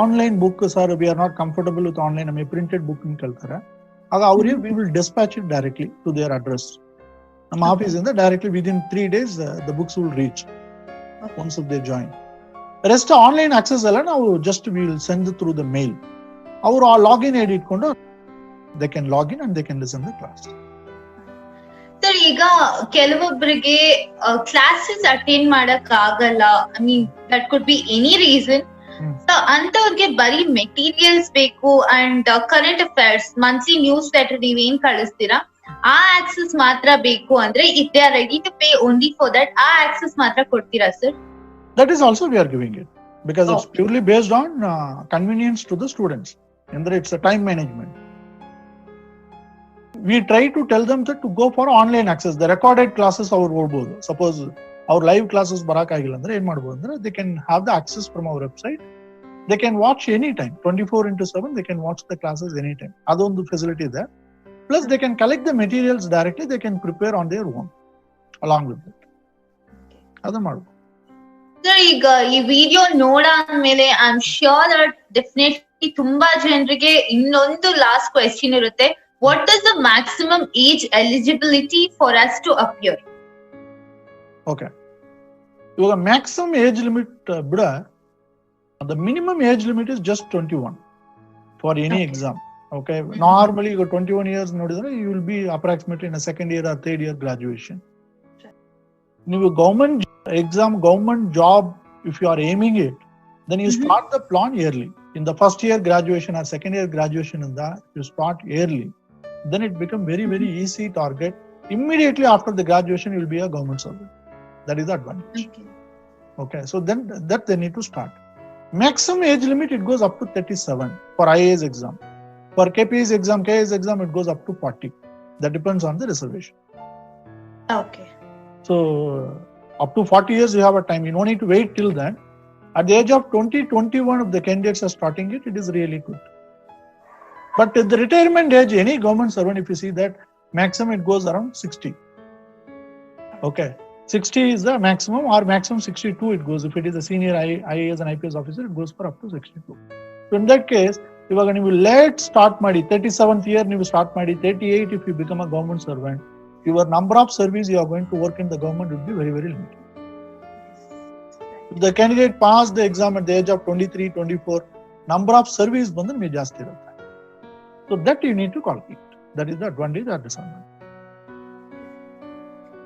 online book sir we are not comfortable with online, ನಮಗೆ ಪ್ರಿಂಟೆಡ್ ಬುಕ್ ಕೇಳ್ತಾರೆ. ಆಗ ಅವ್ರಿಗೆ we will dispatch it directly to their address. ನಮ್ಮ ಆಫೀಸ್ ಇಂದ directly within 3 days the books will reach once they join. Rest online access ಎಲ್ಲ ನಾವು just we will send through the mail. ಅವರು ಆ login ID ಇಟ್ಕೊಂಡು they can log in and they can listen the class. Sir, ಈಗ ಕೆಲವೊಬ್ಬರಿಗೆ classes attend ಮಾಡಕ್ ಆಗಲ್ಲ, I mean that could be any reason. ಅಂತವ್ರಿಗೆ ಬರೀ ಮೆಟೀರಿಯಲ್ಸ್ ಬೇಕು and current affairs, monthly newsletter ನೀವೇನ್ ಕಳಿಸ್ತೀರಾ ಆ ಆಕ್ಸೆಸ್ ಮಾತ್ರ ಬೇಕು ಅಂದ್ರೆ, if they are ready to pay only for that, ಆ ಆಕ್ಸೆಸ್ ಮಾತ್ರ ಕೊಡ್ತೀರಾ sir? That is also we are giving it because it's purely based on convenience to the students. Andre it's a time management. We try to tell them that to go for online access. The recorded classes ಅವರು ಓಡಬಹುದು. Suppose our live classes ಬರಕ್ ಆಗಿಲ್ಲ ಅಂದ್ರೆ ಏನ್ ಮಾಡಬಹುದು ಅಂದ್ರೆ, they can have the access from our website. They can watch anytime, 24/7 they can watch the classes anytime. ಅದೊಂದು facility ಇದೆ. Plus they can collect the materials directly, they can prepare on their own along with it. ಅದು ಮಾಡಬಹುದು. Sir, ಈಗ ಈ video ನೋಡಾದ್ಮೇಲೆ I am sure that definitely ತುಂಬಾ ಜನರಿಗೆ ಇನ್ನೊಂದು ಲಾಸ್ಟ್ ಕ್ವೆಶ್ಚನ್ ಇರುತ್ತೆ. What is the maximum age eligibility for us to appear? Okay, ಇವಾಗ ಮ್ಯಾಕ್ಸಿಮಮ್ ಏಜ್ ಲಿಮಿಟ್ ಬಿಡ, the minimum age limit is just 21 for any exam. Okay, normally you 21 years nodidre you will be approximately in a second year or third year graduation. ನೀವು government exam, government job, if you are aiming it, then you start the plan early. In the first year graduation or second year graduation in that you start early, then it become very very easy target. Immediately after the graduation you will be a government servant. That is the advantage. Okay, so then that they need to start. Maximum age limit it goes up to 37 for IAS exam. For KPS exam, it goes up to 40. That depends on the reservation. Okay. So up to 40 years you have a time. You don't need to wait till then. At the age of 20, 21, if the candidates are starting it, it is really good. But at the retirement age, any government servant, if you see that, maximum it goes around 60. Okay. 60 is the maximum, or maximum 62 it goes. If it is a senior IAS and IPS officer, it goes for up to 62. So in that case, ಇವಾಗ ನೀವು late start ಮಾಡಿ 37th year ನೀವು start ಮಾಡಿ 38 if you become a government servant, your number of service you are going to work in the government would be very, very limited. If the candidate passed the exam at the age of 23, 24, number of service ಬಂದ್ರೆ ನಿಮಗೆ ಜಾಸ್ತಿ ಇರುತ್ತೆ. So that you need to calculate. That is the advantage or disadvantage.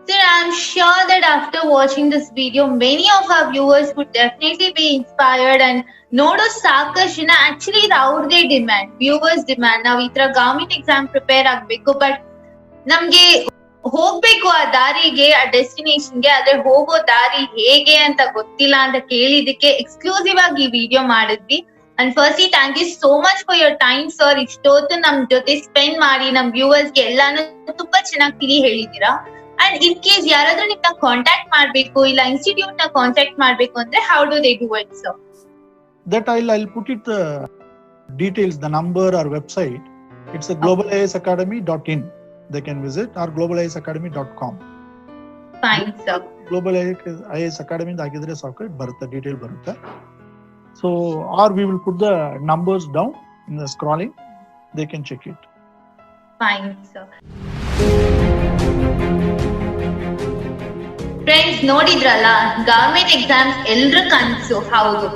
Sir, I'm sure that after watching this video, many of our viewers would definitely be inspired and ನೋಡೋ ಸಾಕಷ್ಟು ಜನ actually ಇದು ಅವ್ರದೇ demand, viewers demand. ನಾವ್ ಈ ತರ government exam prepare ಆಗ್ಬೇಕು, but ನಮ್ಗೆ ಹೋಗ್ಬೇಕು ಆ ದಾರಿಗೆ, ಆ ಡೆಸ್ಟಿನೇಷನ್ಗೆ, ಆದ್ರೆ ಹೋಗೋ ದಾರಿ ಹೇಗೆ ಅಂತ ಗೊತ್ತಿಲ್ಲ ಅಂತ ಕೇಳಿದಕ್ಕೆ ಎಕ್ಸ್ಕ್ಲೂಸಿವ್ ಆಗಿ ಈ ವಿಡಿಯೋ ಮಾಡಿದ್ವಿ. And firstly thank you so much for your time sir. ಇಷ್ಟೊತ್ತು ನಮ್ ಜೊತೆ ಸ್ಪೆಂಡ್ ಮಾಡಿ ನಮ್ ವ್ಯೂವರ್ಸ್ಗೆ ಎಲ್ಲಾನು ತುಂಬಾ ಚೆನ್ನಾಗಿ ತಿಳಿ ಹೇಳಿದೀರಾ. ಅಂಡ್ ಇನ್ ಕೇಸ್ ಯಾರಾದ್ರೂ ನಿಮ್ನ ಕಾಂಟ್ಯಾಕ್ಟ್ ಮಾಡ್ಬೇಕು ಇಲ್ಲ ಇನ್ಸ್ಟಿಟ್ಯೂಟ್ ನ ಕಾಂಟ್ಯಾಕ್ಟ್ ಮಾಡ್ಬೇಕು ಅಂದ್ರೆ how do they do it sir? That I'll put it the details, the number or website. It's a globalasacademy.in. They can visit, or globalasacademy.com. Fine sir. Global IAS Academy ಹಾಕಿದ್ರೆ ಸಾಕು, ಬರುತ್ತೆ, detail ಬರುತ್ತೆ. So or we will put the numbers down in the scrolling. They can check it. Fine sir. Friends ನೋಡಿದ್ರಲ್ಲ, government exams ಎಲ್ರ ಕನ್ಸು ಹೌದು.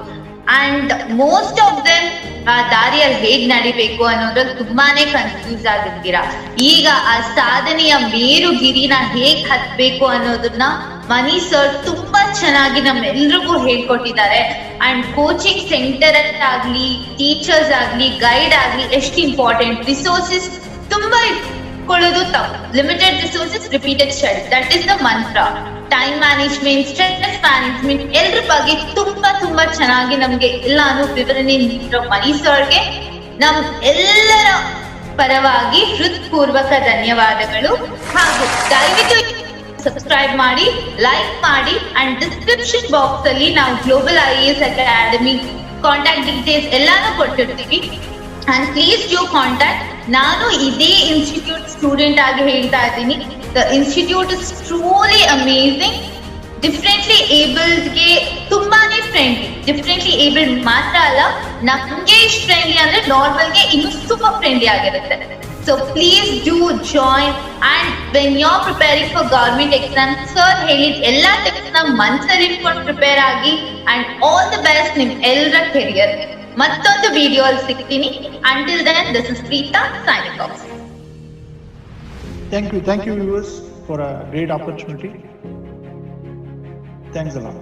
And most of them ಆ ದಾರಿಯಲ್ಲಿ ಹೇಗ್ ನಡಿಬೇಕು ಅನ್ನೋದ್ರಲ್ಲಿ ತುಂಬಾನೇ ಕನ್ಫ್ಯೂಸ್ ಆಗಿರ್ತೀರಾ. ಈಗ ಆ ಸಾಧನೆಯ ಮೇರುಗಿರಿನ ಹೇಗ್ ಹತ್ಬೇಕು ಅನ್ನೋದನ್ನ ಮನಿ ಸರ್ ತುಂಬಾ ಚೆನ್ನಾಗಿ ನಮ್ಮೆಲ್ರಿಗೂ ಹೇಳ್ಕೊಟ್ಟಿದ್ದಾರೆ. ಅಂಡ್ ಕೋಚಿಂಗ್ ಸೆಂಟರ್ ಆಗ್ಲಿ, ಟೀಚರ್ಸ್ ಆಗ್ಲಿ, ಗೈಡ್ ಆಗ್ಲಿ ಎಷ್ಟು ಇಂಪಾರ್ಟೆಂಟ್. ರಿಸೋರ್ಸಸ್ ತುಂಬಾ ಇಟ್ಕೊಳ್ಳೋದು ತಪ್ಪು. Limited resources, repeated study, that is the ಮಂತ್ರ. ಟೈಮ್ ಮ್ಯಾನೇಜ್ಮೆಂಟ್, ಸ್ಟ್ರೆಸ್ ಮ್ಯಾನೇಜ್ಮೆಂಟ್, ಎಲ್ರ ಬಗ್ಗೆ ತುಂಬಾ ತುಂಬಾ ಚೆನ್ನಾಗಿ ನಮ್ಗೆ ಎಲ್ಲಾನು ವಿವರಣೆ ನೀಡಿರೋ ಮನಿ ಸರ್ಗೆ ನಮ್ ಎಲ್ಲರ ಪರವಾಗಿ ಹೃತ್ಪೂರ್ವಕ ಧನ್ಯವಾದಗಳು. ಹಾಗೂ ದಯವಿಟ್ಟು ಸಬ್ಸ್ಕ್ರೈಬ್ ಮಾಡಿ, ಲೈಕ್ ಮಾಡಿ, ಅಂಡ್ ಡಿಸ್ಕ್ರಿಪ್ಷನ್ ಬಾಕ್ಸ್ ಅಲ್ಲಿ ನಾವು global IAS academy contact details ಎಲ್ಲಾನು ಕೊಟ್ಟಿರ್ತೀವಿ. And please do contact. ನಾನು ಇದೇ ಇನ್ಸ್ಟಿಟ್ಯೂಟ್ ಸ್ಟೂಡೆಂಟ್ ಆಗಿ ಹೇಳ್ತಾ ಇದ್ದೀನಿ. The institute is truly amazing. Differently ಏಬಲ್ಡ್ಗೆ ತುಂಬಾನೇ ಫ್ರೆಂಡ್ಲಿ. ಡಿಫ್ರೆಂಟ್ಲಿ ಏಬಲ್ಡ್ ಮಾತ್ರ ಅಲ್ಲ, ನಮ್ಗೆ ಇಷ್ಟು ಫ್ರೆಂಡ್ಲಿ ಅಂದ್ರೆ ನಾರ್ಮಲ್ಗೆ ಇನ್ನೂ ಸೂಪರ್ ಫ್ರೆಂಡ್ಲಿ ಆಗಿರುತ್ತೆ. So please do join. And when you are preparing for government exam, sir ಹೇಳಿದ ಎಲ್ಲಾ ಟಿಪ್ಸ್ ನ ಮನ್ಸಲ್ಲಿ ಇಟ್ಕೊಂಡು ಪ್ರಿಪೇರ್ ಆಗಿ. ಅಂಡ್ ಆಲ್ ದಿ ಬೆಸ್ಟ್ ನಿಮ್ ಎಲ್ಲರ ಕೆರಿಯರ್. ಮತ್ತೊಂದು ವಿಡಿಯೋ ಅಲ್ಲಿ ಸಿಗ್ತೀನಿ. Until then, this is Preetha signing off. Thank you viewers for a great opportunity. Thanks a lot.